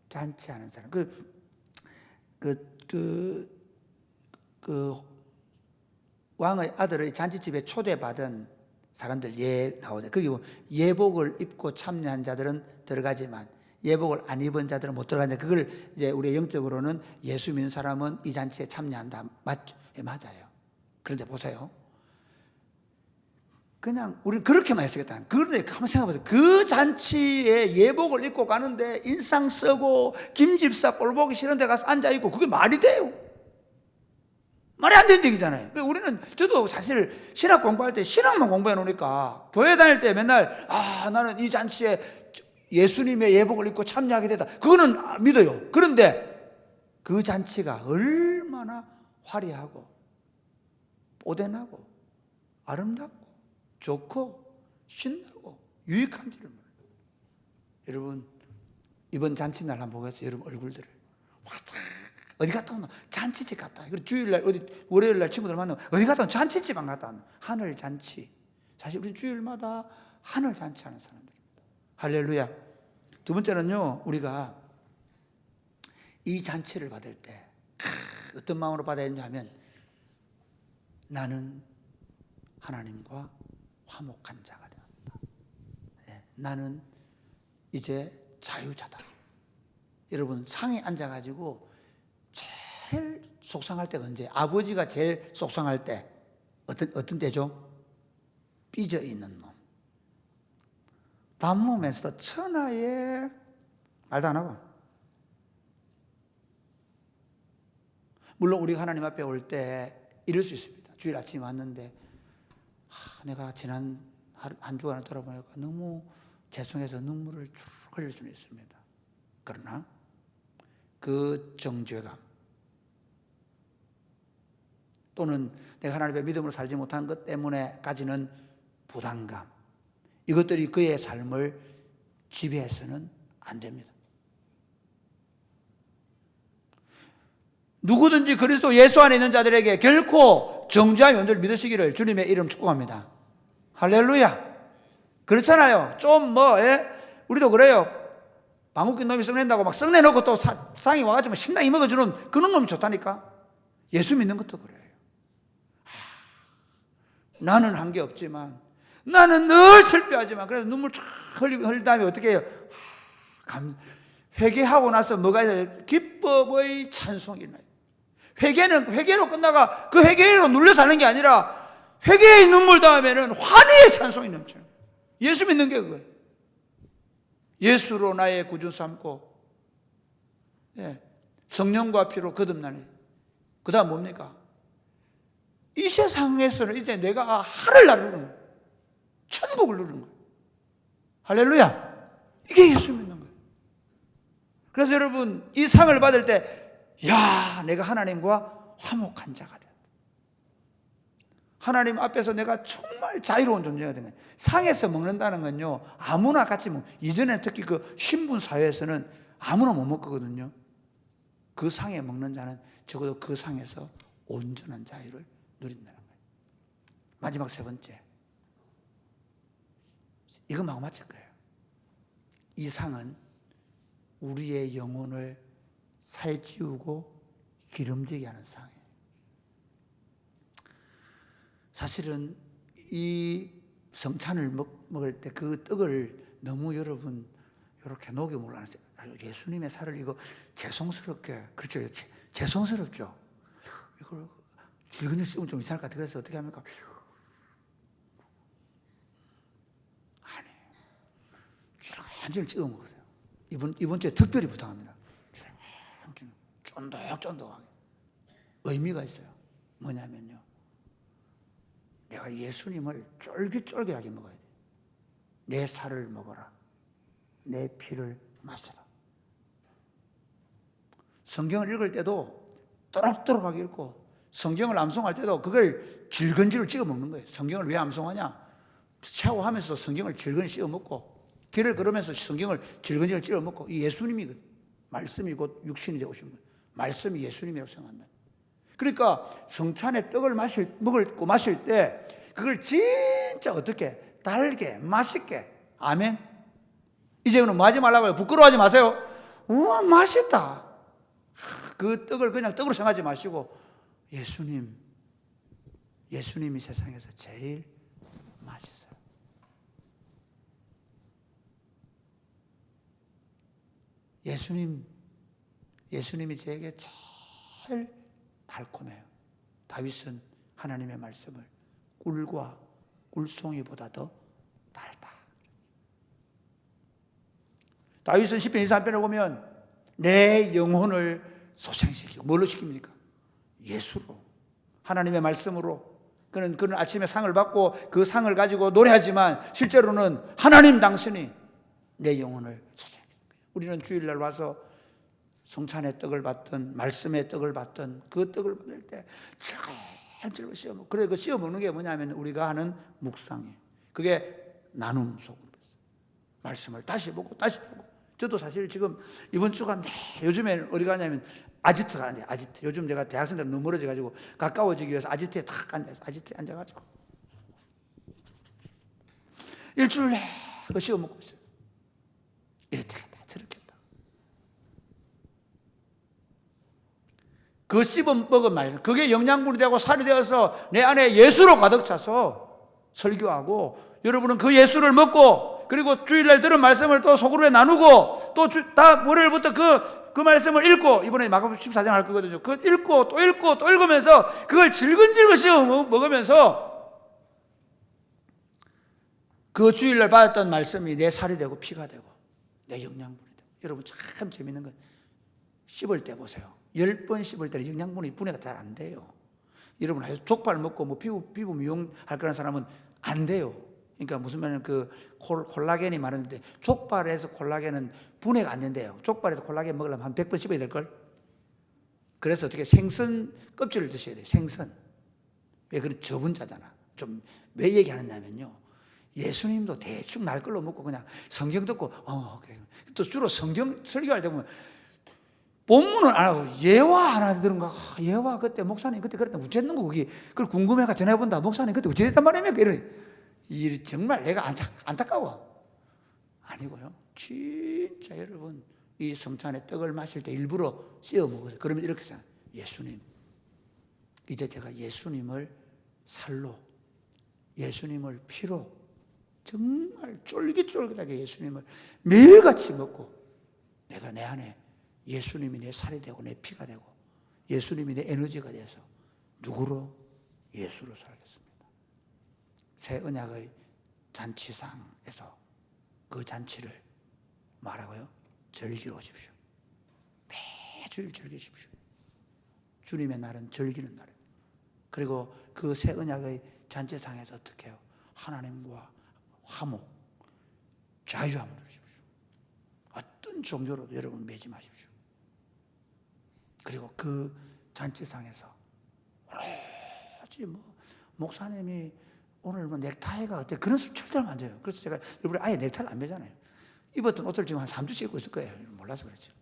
잔치하는 사람. 왕의 아들의 잔치집에 초대받은 사람들 나오죠. 거기 예복을 입고 참여한 자들은 들어가지만 예복을 안 입은 자들은 못 들어간다. 그걸 이제 우리 영적으로는 예수 믿는 사람은 이 잔치에 참여한다. 맞죠? 예, 맞아요. 그런데 보세요. 그냥 우리 그렇게만 했었겠다. 그런데 한번 생각해보세요. 그 잔치에 예복을 입고 가는데 인상 쓰고 김집사 꼴 보기 싫은 데 가서 앉아있고 그게 말이 돼요? 말이 안 되는 얘기잖아요. 우리는, 저도 사실 신학 공부할 때 신학만 공부해 놓으니까 교회 다닐 때 맨날 나는 이 잔치에 예수님의 예복을 입고 참여하게 되다. 그거는 믿어요. 그런데 그 잔치가 얼마나 화려하고 뽀대나고 아름답고 좋고 신나고 유익한지를 몰라요. 여러분 이번 잔치날 한번 보겠어요. 여러분 얼굴들을 화장 어디 갔다 오나? 잔치집 갔다. 그리고 주일날 월요일날 친구들 만나면 어디 갔다 오나? 잔치집 안 갔다 오나? 하늘 잔치. 사실 우리 주일마다 하늘 잔치하는 사람들입니다. 할렐루야. 두 번째는요, 우리가 이 잔치를 받을 때 어떤 마음으로 받아야 되냐면 나는 하나님과 화목한 자가 되었다. 나는 이제 자유자다. 여러분 상에 앉아가지고 제일 속상할 때가 언제? 아버지가 제일 속상할 때 어떤 때죠? 삐져 있는 놈. 밥 먹으면서도 천하에 말도 안 하고. 물론 우리가 하나님 앞에 올 때 이럴 수 있습니다. 주일 아침에 왔는데 내가 지난 한 주간을 돌아보니까 너무 죄송해서 눈물을 쭉 흘릴 수는 있습니다. 그러나 그 정죄감 또는 내가 하나님의 믿음으로 살지 못한 것 때문에까지는 부담감, 이것들이 그의 삶을 지배해서는 안 됩니다. 누구든지 그리스도 예수 안에 있는 자들에게 결코 정죄함이 없는 줄 믿으시기를 주님의 이름 축복합니다. 할렐루야. 그렇잖아요. 우리도 그래요. 방귀낀 놈이 썩낸다고 막 썩내놓고 또 상이 와가지고 신나게 먹어주는 그런 놈이 좋다니까. 예수 믿는 것도 그래요. 나는 한 게 없지만, 나는 늘 슬퍼하지만, 그래서 눈물 쫙 흘린 다음에 어떻게 해요? 회개하고 나서 뭐가 있어요? 기쁨의 찬송이 나요. 회개로 끝나가 그 회개로 눌려서 하는 게 아니라 회개의 눈물 다음에는 환희의 찬송이 넘쳐요. 예수 믿는 게 그거예요. 예수로 나의 구주 삼고, 성령과 피로 거듭나니. 그 다음 뭡니까? 이 세상에서는 이제 내가 하늘나라를 누르는 거예요. 천국을 누르는 거예요. 할렐루야. 이게 예수 믿는 거예요. 그래서 여러분 이 상을 받을 때 내가 하나님과 화목한 자가 되었다. 하나님 앞에서 내가 정말 자유로운 존재가 되는 거예요. 상에서 먹는다는 건요, 아무나 같이 이전에 특히 그 신분 사회에서는 아무나 못 먹거든요. 그 상에 먹는 자는 적어도 그 상에서 온전한 자유를 누린다는 거예요. 마지막 세 번째, 이것만 마칠 거예요. 이 상은 우리의 영혼을 살찌우고 기름지게 하는 상이에요. 사실은 이 성찬을 먹을 때 그 떡을 너무 여러분 이렇게 녹여 먹으려는 예수님의 살을 이거 죄송스럽게, 그렇죠? 죄송스럽죠? 이걸 질근질 씹으면 좀 이상할 것 같아요. 그래서 어떻게 합니까? 아니, 질근질 찍어 먹으세요. 이번 주에 특별히 부탁합니다. 쫀득쫀득하게. 의미가 있어요. 뭐냐면요, 내가 예수님을 쫄깃쫄깃하게 먹어야 돼. 내 살을 먹어라. 내 피를 마셔라. 성경을 읽을 때도 또록또록하게 읽고, 성경을 암송할 때도 그걸 질근질을 찍어 먹는 거예요. 성경을 왜 암송하냐? 샤워하면서 성경을 질근질 찍어 먹고, 길을 걸으면서 성경을 질근질 찍어 먹고, 이 예수님이 말씀이 곧 육신이 되어 오신 거예요. 말씀이 예수님이라고 생각한다. 그러니까 성찬의 떡을 먹고 마실 때 그걸 진짜 어떻게 달게 맛있게, 아멘. 이제는 뭐 하지 말라고요? 부끄러워하지 마세요. 우와, 맛있다. 그 떡을 그냥 떡으로 생각하지 마시고, 예수님이 세상에서 제일 맛있어요. 예수님이 저에게 제일 달콤해요. 다윗은 하나님의 말씀을 꿀과 꿀송이보다 더 달다. 다윗은 시편 23편에 보면 내 영혼을 소생시키고, 뭘로 시킵니까? 예수로, 하나님의 말씀으로. 그는 아침에 상을 받고 그 상을 가지고 노래하지만 실제로는 하나님 당신이 내 영혼을 소생시키고, 우리는 주일날 와서 성찬의 떡을 받든 말씀의 떡을 받든 그 떡을 받을 때 즐거운 씹어 먹고, 그래, 그 씹어 먹는 게 뭐냐면 우리가 하는 묵상이에요. 그게 나눔 속으로 말씀을 다시 보고 다시 보고. 저도 사실 지금 이번 주가 요즘에 어디 가냐면 아지트가 아니에요. 아지트. 요즘 제가 대학생들 너무 멀어져가지고 가까워지기 위해서 아지트에 탁 앉아서 아지트에 앉아가지고 일주일 내그 씹어 먹고 있어요. 이렇게 했다 저렇게 했다. 그 씹어 먹은 말씀, 그게 영양분이 되고 살이 되어서 내 안에 예수로 가득 차서 설교하고, 여러분은 그 예수를 먹고, 그리고 주일날 들은 말씀을 또 속으로 나누고, 또 월요일부터 그 말씀을 읽고, 이번에 마가복음 14장 할 거거든요. 그걸 읽고 또 읽고 또 읽으면서 그걸 질근질근 씹어 먹으면서 그 주일날 받았던 말씀이 내 살이 되고 피가 되고 내 영양분이 되고. 여러분 참 재밌는 건 씹을 때 보세요. 10번 씹을 때는 영양분이 분해가 잘 안 돼요. 여러분 족발 먹고 뭐 피부 미용할 거라는 사람은 안 돼요. 그러니까 무슨 말이냐면 그 콜라겐이 많은데 족발에서 콜라겐은 분해가 안 된대요. 족발에서 콜라겐 먹으려면 한 100번 씹어야 될걸. 그래서 어떻게 생선 껍질을 드셔야 돼요. 생선. 왜 그런 저분자잖아. 좀 왜 얘기하느냐면요, 예수님도 대충 날 걸로 먹고 그냥 성경 듣고 그래. 또 주로 성경 설교할 때 보면 본문은 안 하고 예화 하나 들은가. 예화 그때 목사님 그때 그랬다 어쨌는 거 거기 그걸 궁금해가 전해본다. 목사님 그때 어쨌단 말입니까? 이래 정말 내가 안타까워. 아니고요, 진짜 여러분 이 성찬의 떡을 마실 때 일부러 씌워 먹어서, 그러면 이렇게 생각해요. 예수님, 이제 제가 예수님을 살로, 예수님을 피로 정말 쫄깃쫄깃하게 예수님을 매일같이 먹고, 내가 내 안에 예수님이 내 살이 되고 내 피가 되고 예수님이 내 에너지가 돼서 누구로? 예수로 살겠습니다. 새 언약의 잔치상에서 그 잔치를 말하고요, 즐기십시오. 매주일 즐기십시오. 주님의 날은 즐기는 날이에요. 그리고 그 새 언약의 잔치상에서 어떻게 해요? 하나님과 화목, 자유함을 누리십시오. 어떤 종교로도 여러분 매지 마십시오. 그리고 그 잔치상에서 오로지 목사님이 오늘 뭐 넥타이가 어때? 그런 소리 절대 하면 안 돼요. 그래서 제가 일부러 아예 넥타이를 안 매잖아요. 입었던 옷을 지금 한 3주씩 입고 있을 거예요. 몰라서 그렇죠.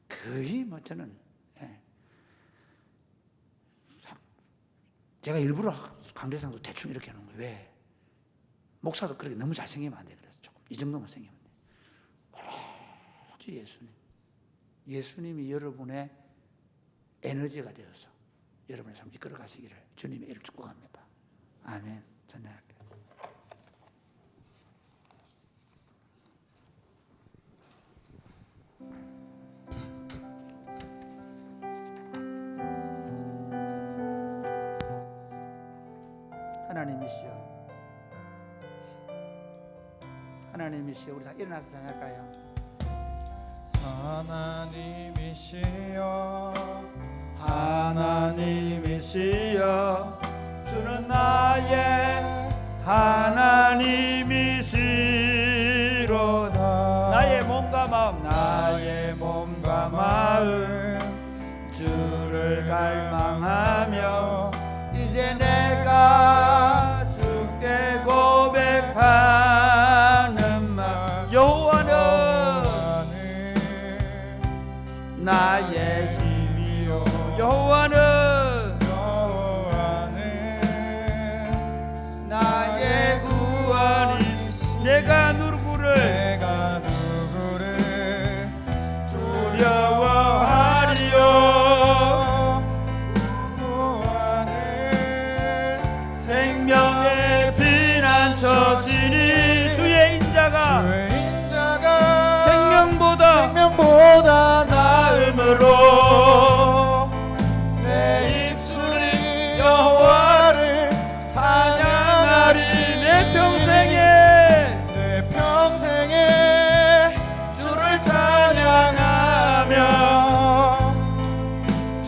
거의 뭐 저는 제가 일부러 강대상도 대충 이렇게 하는 거예요. 왜? 목사도 그렇게 너무 잘생기면 안 돼. 그래서 조금 이 정도만 생기면 돼. 오로지 예수님이 여러분의 에너지가 되어서 여러분의 삶을 이끌어 가시기를 주님의 이름을 축복합니다. 아멘. 찬양할게요. 하나님이시여 우리 다 일어나서 찬양할까요? 하나님이시여 하나님이시여 주는 나의 하나님이시로다. 나의 몸과 마음 주를 갈망하며 이제 내가 주께 고백하는 말 여호와는 나의 힘이요 여호와는 나의 구원이시 내가 누구를 두려워하리요 생명의 피난처시니 주의 인자가 생명보다 나음으로 내 입술이 여호와를 찬양하리 내 평생에 주를 찬양하며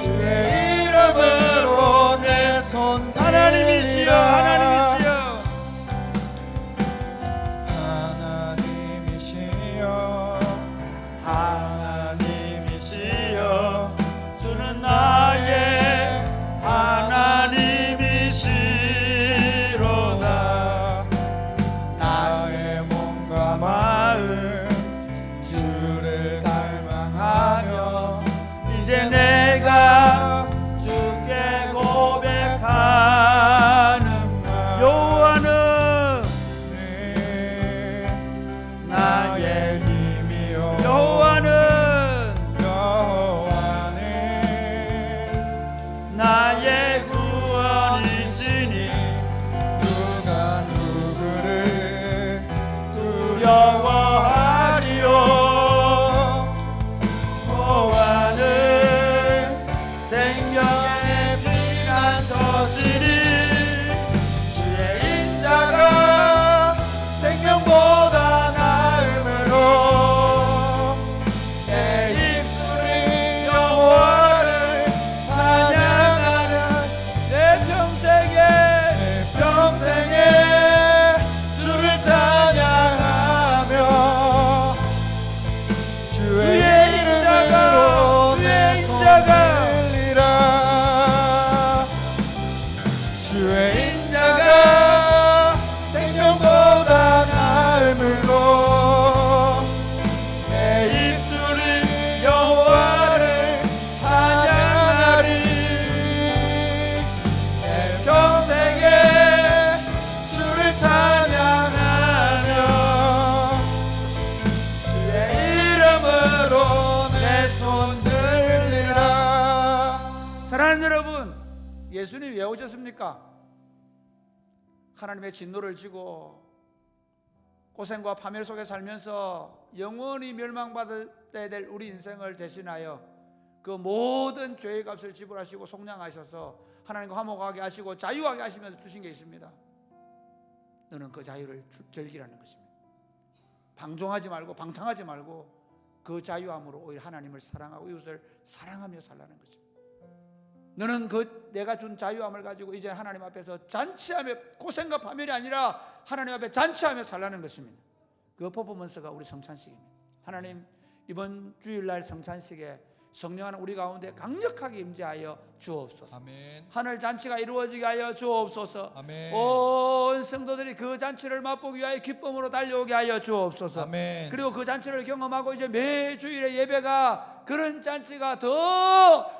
주의 이름으로 내 손 하나님이시여 하나님이시여 주는 나의 하나님이시로다. 나의 몸과 마음 주를 갈망하며 이제 내가 주께 고백하는 말 여호와는 나의 힘이요 여호와는 나의 구원이시니 누가 누구를 두려워하리요 여호와는 생명의 피난처시니 주의 인자가 생명보다 나음으로 내 입술이 여호와를 찬양하는 내 평생에 주를 찬양하며 주의 인자가 주의 인자가 생명보다 나음으로 내 입술이 여호와를 찬양하리 내 평생에 주를 찬양하며 주의 이름으로 내 손 들리라. 사랑하는 여러분, 예수님 왜 오셨습니까? 하나님의 진노를 지고 고생과 파멸 속에 살면서 영원히 멸망받아야 될 우리 인생을 대신하여 그 모든 죄의 값을 지불하시고 속량하셔서 하나님과 화목하게 하시고 자유하게 하시면서 주신 게 있습니다. 너는 그 자유를 즐기라는 것입니다. 방종하지 말고 방탕하지 말고 그 자유함으로 오히려 하나님을 사랑하고 이웃을 사랑하며 살라는 것입니다. 너는 그 내가 준 자유함을 가지고 이제 하나님 앞에서 잔치하며 고생과 파멸이 아니라 하나님 앞에 잔치하며 살라는 것입니다. 그 퍼포먼스가 우리 성찬식입니다. 하나님 이번 주일날 성찬식에 성령 하나님 우리 가운데 강력하게 임재하여 주옵소서. 아멘. 하늘 잔치가 이루어지게 하여 주옵소서. 아멘. 온 성도들이 그 잔치를 맛보기 위하여 기쁨으로 달려오게 하여 주옵소서. 아멘. 그리고 그 잔치를 경험하고 이제 매주일의 예배가 그런 잔치가 더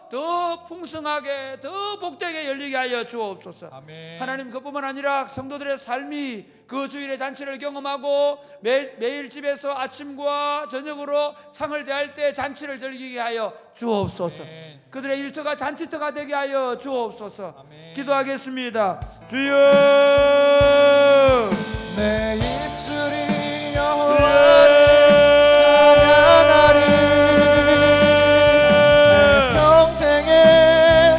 풍성하게 더 복되게 열리게 하여 주옵소서. 아멘. 하나님, 그뿐만 아니라 성도들의 삶이 그 주일의 잔치를 경험하고 매일 집에서 아침과 저녁으로 상을 대할 때 잔치를 즐기게 하여 주옵소서. 아멘. 그들의 일터가 잔치터가 되게 하여 주옵소서. 아멘. 기도하겠습니다. 주여, 내 입술이 여호와를 찬양하리. 내 평생에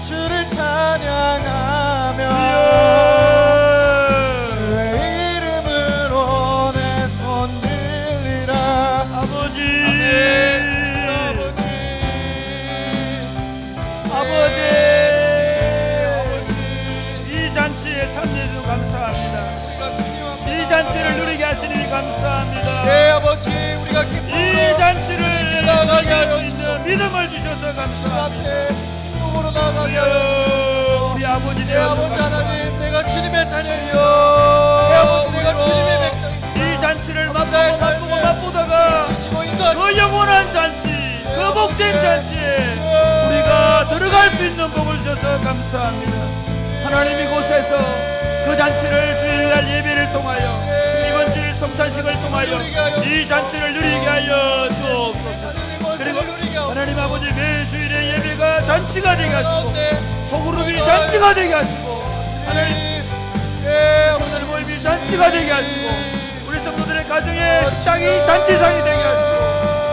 주를 찬양하며 주의 이름으로 내 손 들리라. 아버지, 아버지, 이 잔치에 참여해주셔서 감사합니다. 이 잔치를 누리게 하시니 감사합니다. 네 아버지, 우리가 이 잔치를 나가게 하여 즐길 수 있는 믿음을 주셔서 감사합니다. 앞에 누구로 나가게 하여 우리 아버지 내 되어서 아버지 감사합니다. 하나님, 내가 주님의 자녀이여. 내 아버지, 내가 주님의 백성이여. 이 잔치를 나의 삶에 맛보다가 주시고 인도하시고 그 영원한 잔치, 그 복된 잔치에 우리가 들어갈 수 있는 복을 주셔서 감사합니다. 하나님, 이곳에서 그 잔치를 주일날 예배를 통하여 이번 주일 성찬식을 통하여 이 잔치를 누리게 하여 주옵소서. 그리고 하나님 아버지, 매주일의 예배가 잔치가 되게 하시고 소그룹이 잔치가 되게 하시고 하나님 공동체 모임이 잔치가 되게 하시고 우리 성도들의 가정의 식장이 잔치상이 되게 하시고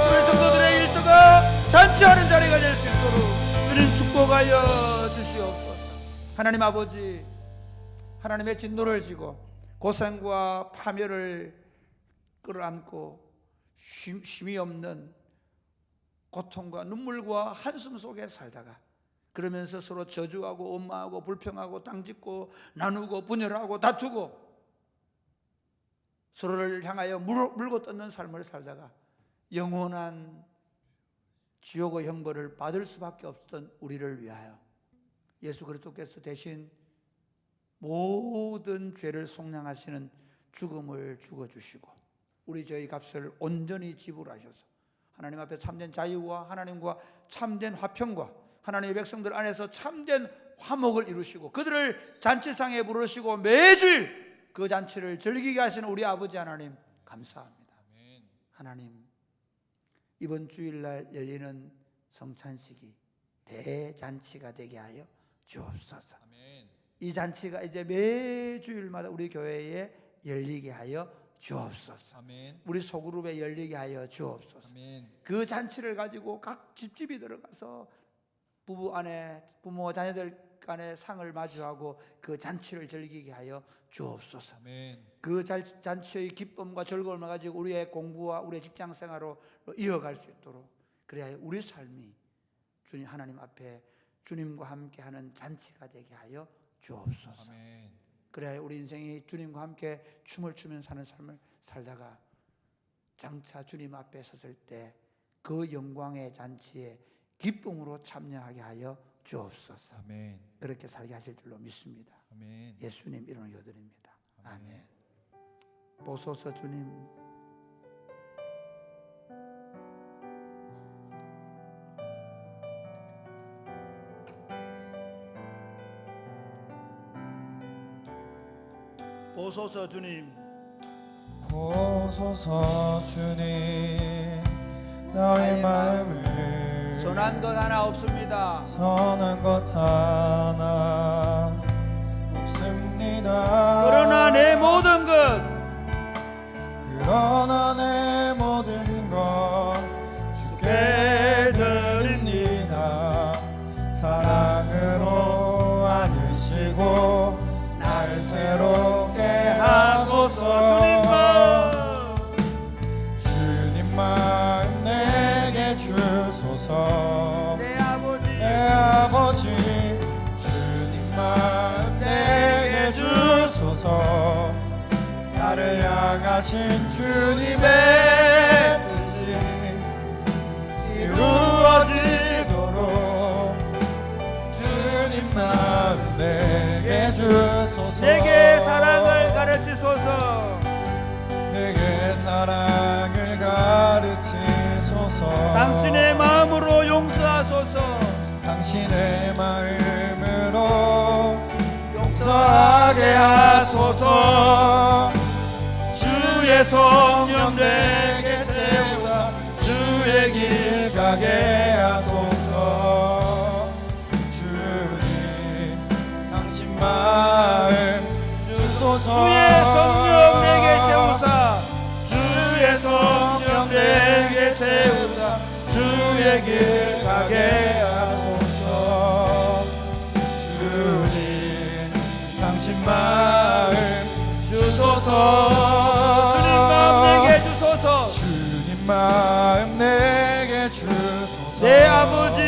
우리 성도들의 일터가 잔치하는 자리가 될 수 있도록 주님 축복하여 주시옵소서. 하나님 아버지, 하나님의 진노를 지고 고생과 파멸을 끌어안고 쉼이 없는 고통과 눈물과 한숨 속에 살다가 그러면서 서로 저주하고 원망하고 불평하고 땅짓고 나누고 분열하고 다투고 서로를 향하여 물고 뜯는 삶을 살다가 영원한 지옥의 형벌을 받을 수밖에 없었던 우리를 위하여 예수 그리스도께서 대신 모든 죄를 속량하시는 죽음을 죽어주시고 우리 죄의 값을 온전히 지불하셔서 하나님 앞에 참된 자유와 하나님과 참된 화평과 하나님의 백성들 안에서 참된 화목을 이루시고 그들을 잔치상에 부르시고 매주일 그 잔치를 즐기게 하시는 우리 아버지 하나님 감사합니다. 하나님, 이번 주일날 열리는 성찬식이 대잔치가 되게 하여 주옵소서. 이 잔치가 이제 매주일마다 우리 교회에 열리게 하여 주옵소서. 우리 소그룹에 열리게 하여 주옵소서. 그 잔치를 가지고 각 집집이 들어가서 부모 자녀들 간에 상을 마주하고 그 잔치를 즐기게 하여 주옵소서. 그 잔치의 기쁨과 즐거움을 가지고 우리의 공부와 우리의 직장 생활로 이어갈 수 있도록 그래야 우리 삶이 주님 하나님 앞에 주님과 함께하는 잔치가 되게 하여 주옵소서. 그래야 우리 인생이 주님과 함께 춤을 추며 사는 삶을 살다가 장차 주님 앞에 섰을 때 그 영광의 잔치에 기쁨으로 참여하게 하여 주옵소서. 그렇게 살게 하실 줄로 믿습니다. 예수님 이름으로 기도드립니다. 아멘. 보소서 주님. 보소서 주님. 보소서 주님, 나의 마음을 선한 것 하나 없습니다. 선한 것 하나 없습니다. 그러나 내 모든 것 주께 드립니다. 사랑으로 안으시고 날 새롭게 하소서. 주님 마음 내게 주소서. 내 아버지 주님 마음 내게 주소서. 나를 향하신 주님의 뜻이 이루어지도록 주소서. 내게 사랑을 가르치소서. 내게 사랑을 가르치소서. 당신의 마음으로 용서하소서. 당신의 마음으로 용서하게 하소서. 주의 성령 내게 채우사 주의 길 가게 하소서. 주님 당신 마음 주소서. 주의 성령 내게 채우사 주의 성령 내게 채우사 주의 길 가게 하소서. 주님 당신 마음 주소서. 주님 마음 내게 주소서. 주님 마음 내게 주소서. 내 아버지,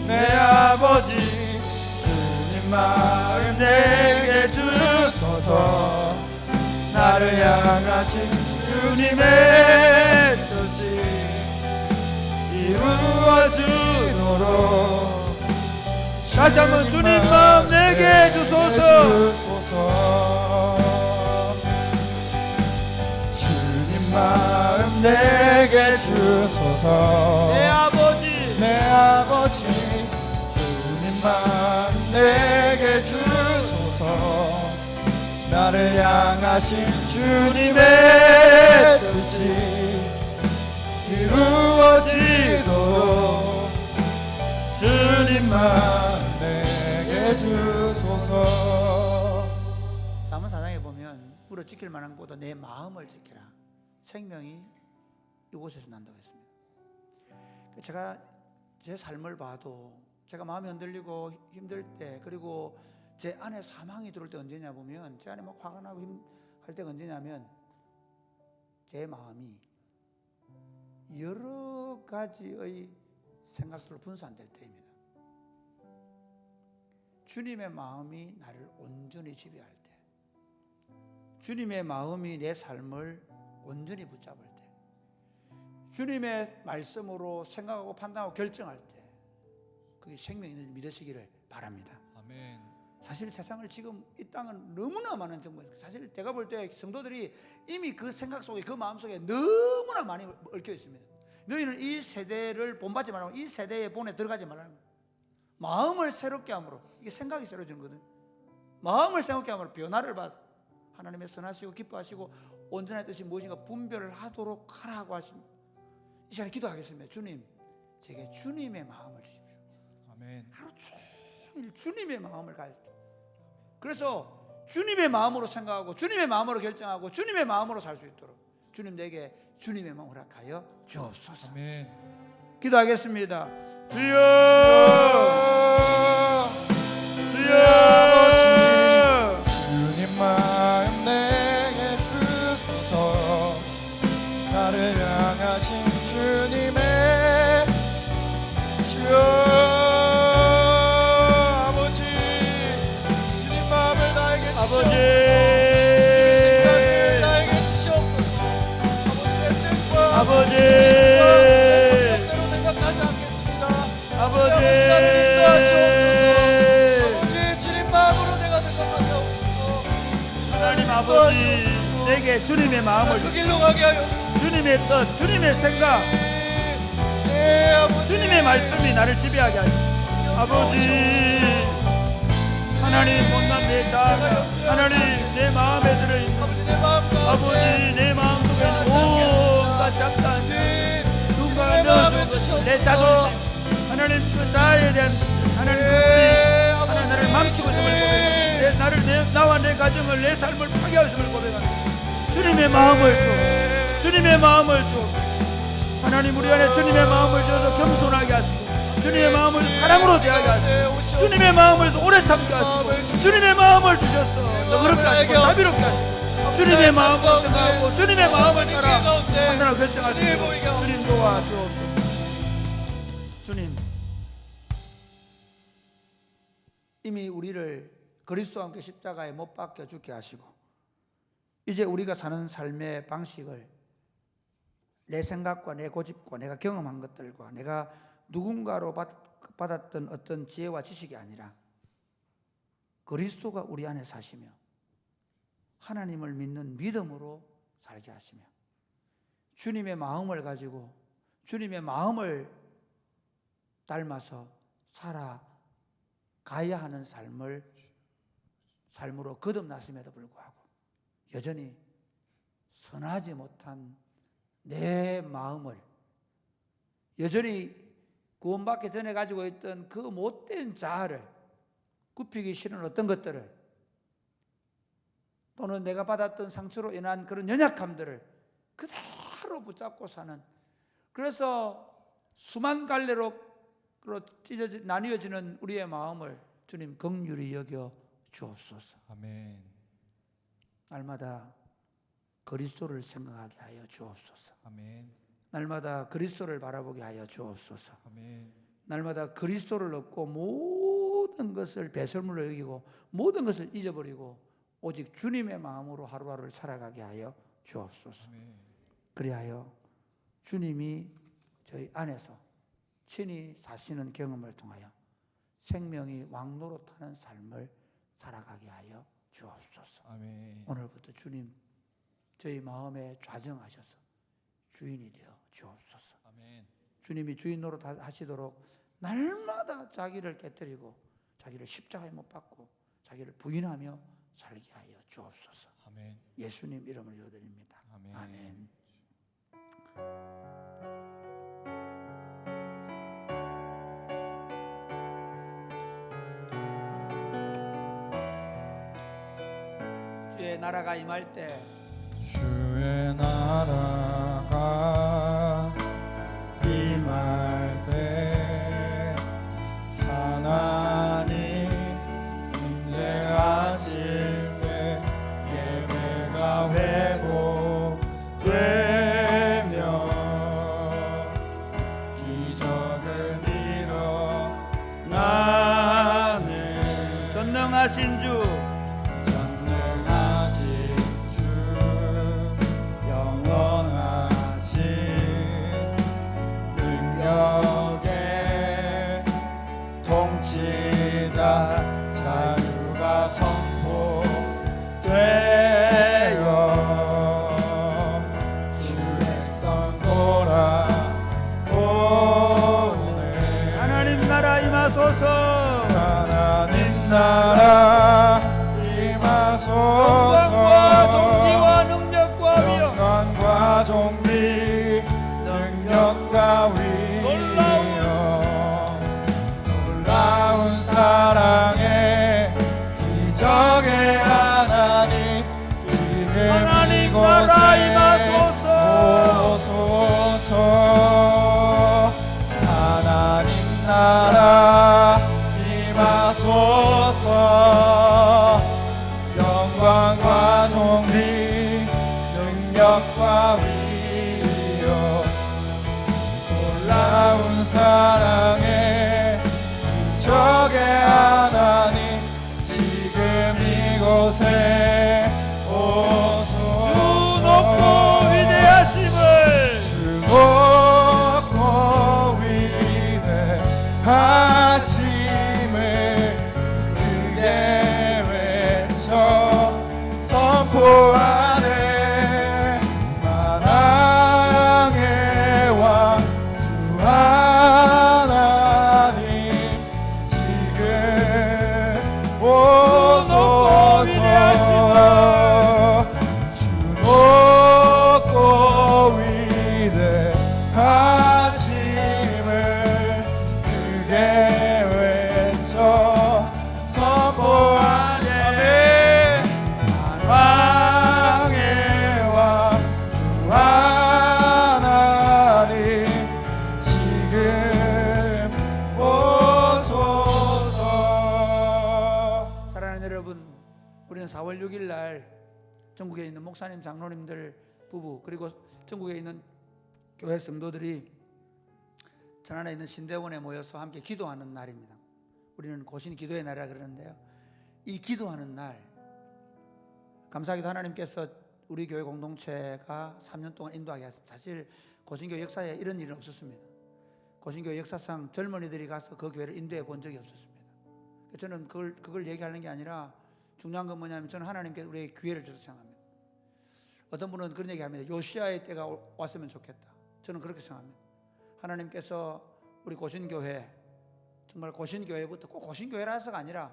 내 아버지 주님 마음 내게 주소서. 나를 향하신 주님의 뜻이 이루어지도록 다시 한번 주님 마음 내게 주소서. 주님 마음 내게 주소서. 내 아버지, 내 아버지 주님 마음 내게 주소서. 나를 향하신 주님의 뜻이 이루어지도록 주님 마음 내게 주소서. 남은 사장에 보면 물어 지킬 만한 것보다 내 마음을 지키라. 생명이 이곳에서 난다고 했습니다. 제가 제 삶을 봐도 제가 마음이 흔들리고 힘들 때, 그리고 제 안에 사망이 들어올 때 언제냐 보면, 제 안에 막 화가 나고 힘할 때가 언제냐면 제 마음이 여러 가지의 생각들로 분산될 때입니다. 주님의 마음이 나를 온전히 지배할 때, 주님의 마음이 내 삶을 온전히 붙잡을 때, 주님의 말씀으로 생각하고 판단하고 결정할 때, 그게 생명이 있는지 믿으시기를 바랍니다. 아멘. 사실 세상을 지금 이 땅은 너무나 많은 정보, 사실 제가 볼 때 성도들이 이미 그 생각 속에, 그 마음 속에 너무나 많이 얽혀 있습니다. 너희는 이 세대를 본받지 말라고, 이 세대의 본에 들어가지 말라는 거예요. 마음을 새롭게 함으로, 이게 생각이 새로워지는 거든. 마음을 새롭게 함으로 변화를 받아 하나님의 선하시고 기뻐하시고 온전한 뜻이 무엇인가 분별을 하도록 하라고 하신 이 시간에 기도하겠습니다. 주님, 제게 주님의 마음을 주십시오. 아멘. 하루 종일 주님의 마음을 가질 때, 그래서 주님의 마음으로 생각하고 주님의 마음으로 결정하고 주님의 마음으로 살 수 있도록 주님 내게 주님의 마음을 허락하여 주옵소서. 아멘. 기도하겠습니다. 주여, 주여, 주님 마음 내게 주소서. 나를 향하신 주님의 주여 아버지, 주님 마음을 나에게 주시옵소서. 아버지, 나에게 주시옵소서. 아버지의 뜻과 아버지, 뜻대로 생각하지 않겠습니다. 아버지, 나를 인도하시옵소서. 아버지, 주님 마음으로 내가 생각하게 하옵소서. 하나님 아버지, 내게 주님의 마음을, 그 길로 가게 하여 주님의 뜻, 주님의 생각, 네, 아버지. 주님의 말씀이 나를 지배하게 하시옵소서. 아버지, 하나님 못난 내 자아가 하나님 내 마음에 들어있는, 아버지 내 마음과 아버지 내 마음 속에 있는 온갖 잡다한 누군가 넣어주고 내 자존심, 하나님 그 자아에 대한 하나님 하나님 나를 망치고 있음을 고백합니다. 나와 내 가정을, 내 삶을 파괴하심을 고백합니다. 주님의 마음을 줘, 주님의 마음을 줘. 하나님 우리 안에 주님의 마음을 줘서 겸손하게 하시고, 주님의 마음을 사랑으로 대하게 하시고, 주님의 마음을 오래 참게 하시고, 주님의 마음을 주셔서 너그럽게 하시고 자비롭게 하시고, 주님의 마음을 생각하고 주님의 마음을 따라 판단하고 결정하시고, 주님 도와주옵소서. 주님, 이미 우리를 그리스도와 함께 십자가에 못 박혀 죽게 하시고, 이제 우리가 사는 삶의 방식을 내 생각과 내 고집과 내가 경험한 것들과 내가 누군가로 받았던 어떤 지혜와 지식이 아니라 그리스도가 우리 안에 사시며 하나님을 믿는 믿음으로 살게 하시며 주님의 마음을 가지고 주님의 마음을 닮아서 살아가야 하는 삶으로 거듭났음에도 불구하고 여전히 선하지 못한 내 마음을, 여전히 구원받기 전에 가지고 있던 그 못된 자아를, 굽히기 싫은 어떤 것들을, 또는 내가 받았던 상처로 인한 그런 연약함들을 그대로 붙잡고 사는, 그래서 수만 갈래로 나뉘어지는 우리의 마음을 주님 긍휼히 여겨 주옵소서. 아멘. 날마다 그리스도를 생각하게 하여 주옵소서. 아멘. 날마다 그리스도를 바라보게 하여 주옵소서. 아멘. 날마다 그리스도를 얻고 모든 것을 배설물로 여기고 모든 것을 잊어버리고 오직 주님의 마음으로 하루하루를 살아가게 하여 주옵소서. 아멘. 그리하여 주님이 저희 안에서 친히 사시는 경험을 통하여 생명이 왕노릇하는 삶을 살아가게 하여 주옵소서. 아멘. 오늘부터 주님 저희 마음에 좌정하셔서 주인이 되어 주옵소서. 아멘. 주님이 주인 노릇 하시도록 날마다 자기를 깨뜨리고 자기를 십자가에 못 박고 자기를 부인하며 살게 하여 주옵소서. 아멘. 예수님 이름으로 기도드립니다. 아멘. 아멘. 주의 나라가 임할 때 주의 나라가 임할 때 하나님 임재하실 때 예배가 회복되며 기적은 일어나네. 전능하신 주 자유가 선포되어 주 백성 돌아오네. 하나님 나라 임하소서. 하나님 나라 임하소서. 영광과 존귀와 능력과 위엄 영광과 존귀 능력과 위엄 놀라운 사랑의 기적의 하나님 지금 하나님 이곳에 나라 임하소서. 오소서. 하나님 나라 임하소서. 영광과 존귀 능력과 위엄 놀라운 사랑의 기적의 하나님 지금 이곳에 오소서. 주 높고 위대하심을 주 높고 위대하심을 크게 외쳐 선포하네. 만왕의 왕 주 하나님 지금 오소서. 주 높고 위대하심을 크게 외쳐 선포하네. 만왕의 왕 주 하나님 지금 오소서. 사랑하는 여러분, 우리는 4월 6일 날 전국에 있는 목사님, 장로님들 부부 그리고 전국에 있는 교회 성도들이 전안에 있는 신대원에 모여서 함께 기도하는 날입니다. 우리는 고신 기도의 날이라 그러는데요. 이 기도하는 날 감사하게도 하나님께서 우리 교회 공동체가 3년 동안 인도하게 하셨습니다. 사실 고신교 역사에 이런 일은 없었습니다. 고신교 역사상 젊은이들이 가서 그 교회를 인도해 본 적이 없었습니다. 저는 그걸 얘기하는 게 아니라 중요한 건 뭐냐면 저는 하나님께 우리에게 기회를 주셔서 생각합니다. 어떤 분은 그런 얘기합니다. 요시아의 때가 왔으면 좋겠다. 저는 그렇게 생각합니다. 하나님께서 우리 고신교회, 정말 고신교회부터 꼭 고신교회라서가 아니라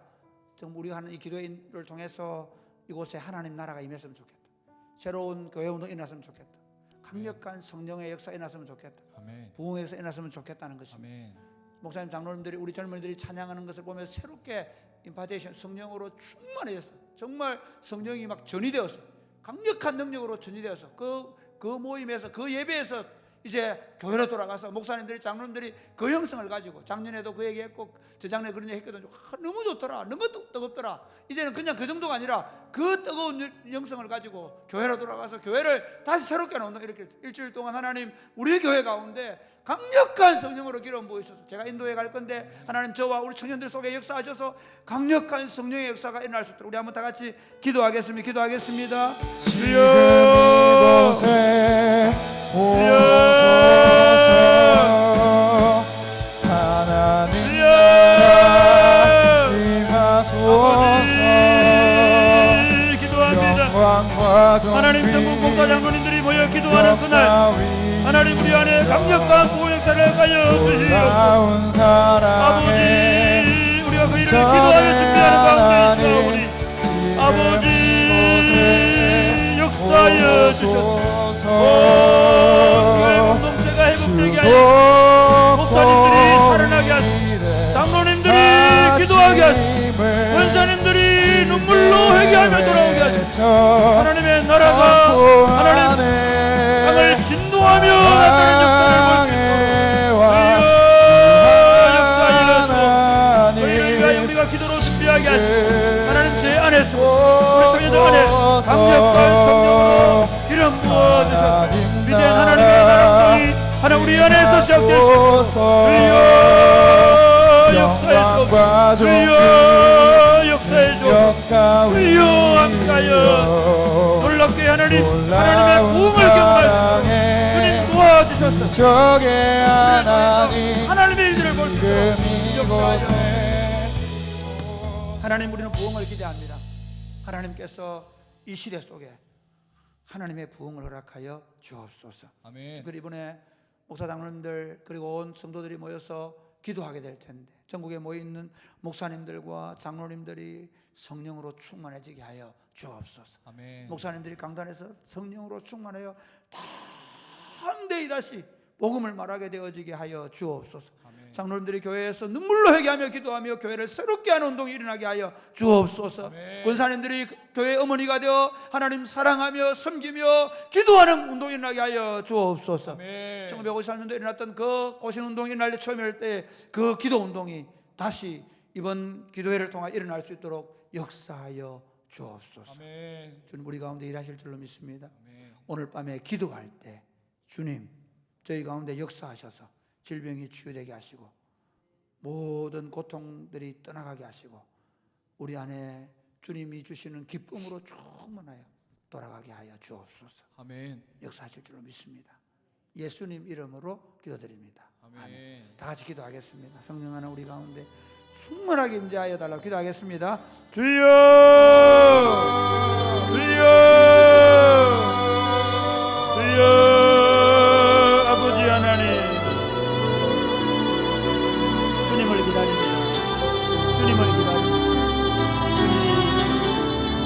정말 우리가 하는 이 기도회를 통해서 이곳에 하나님 나라가 임했으면 좋겠다. 새로운 교회 운동이 일어났으면 좋겠다. 강력한 성령의 역사가 일어났으면 좋겠다. 아멘. 부흥의 역사가 일어났으면 좋겠다는 것입니다. 아멘. 목사님, 장로님들이 우리 젊은이들이 찬양하는 것을 보면서 새롭게 임파테이션, 성령으로 충만해졌어. 정말 성령이 막 전이되었어. 강력한 능력으로 전이되어서 그 모임에서, 그 예배에서 이제 교회로 돌아가서 목사님들이, 장로님들이 그 영성을 가지고, 작년에도 그 얘기했고 저작년에 그런 얘기 했거든요. 너무 좋더라, 너무 뜨겁더라. 이제는 그냥 그 정도가 아니라 그 뜨거운 영성을 가지고 교회로 돌아가서 교회를 다시 새롭게 하는 운동, 이렇게 일주일 동안 하나님 우리 교회 가운데 강력한 성령으로 기름 부으셔서, 제가 인도에 갈 건데 하나님 저와 우리 청년들 속에 역사하셔서 강력한 성령의 역사가 일어날 수 있도록 우리 한번 다 같이 기도하겠습니다. 기도하겠습니다. 주여 이곳에 오소서. 하나님 나라 임하소서. 기도합니다. 영광과 하나님 전국 목사 장로님들이 모여 기도하는 그날 하나님 우리 안에 강력한 보호 역사를 하여 주시옵소서. 아버지, 우리가 그 일을 기도하며 준비하는 가운데 있사오니 아버지 역사하여 주셔서 교회 공동체가 회복되게 하여 목사님들이 살아나게 하시고 장로님들이 기도하게 하시고 권사님들이 눈물로 회개하며 돌아오게 하시고 하나님의 나라가 하나님 땅을 진동하며 나타나는 역사를 볼 수 있도록 역사하여 주옵소서. 저희를 위하여 우리가 기도로 준비하게 하시고 하나님 제 안에서 우리 청년들 안에 강력한 성령으로 기름 부어주셔서 위대한 하나님의 나라 운동이 하나 우리 안에서 시작되시옵소서. 주여 역사해 주옵소서. 주여 역사해 주옵소서. 주여 함께하여 놀랍게 하나님의 부흥을 경험하시고 주님 도와주셨소서. 하나님의 일들을 볼 수 있도록 역사하여 하나님, 우리는 부흥을 기대합니다. 하나님께서 이 시대 속에 하나님의 부흥을 허락하여 주옵소서. 아멘. 그리고 이번에 목사 장로님들 그리고 온 성도들이 모여서 기도하게 될 텐데 전국에 모여 있는 목사님들과 장로님들이 성령으로 충만해지게 하여 주옵소서. 아멘. 목사님들이 강단에서 성령으로 충만하여 담대히 다시 복음을 말하게 되어지게 하여 주옵소서. 아멘. 장로님들이 교회에서 눈물로 회개하며 기도하며 교회를 새롭게 하는 운동이 일어나게 하여 주옵소서. 아멘. 권사님들이 교회 어머니가 되어 하나님 사랑하며 섬기며 기도하는 운동이 일어나게 하여 주옵소서. 아멘. 1953년도에 일어났던 그 고신운동이 일어날 처음일 때 그 기도운동이 다시 이번 기도회를 통해 일어날 수 있도록 역사하여 주옵소서. 아멘. 주님 우리 가운데 일하실 줄로 믿습니다. 아멘. 오늘 밤에 기도할 때 주님 저희 가운데 역사하셔서 질병이 치유되게 하시고 모든 고통들이 떠나가게 하시고 우리 안에 주님이 주시는 기쁨으로 충만하여 돌아가게 하여 주옵소서. 아멘. 역사하실 줄로 믿습니다. 예수님 이름으로 기도드립니다. 아멘. 다 같이 기도하겠습니다. 성령 하나 우리 가운데 충만하게 임재하여 달라고 기도하겠습니다. 주여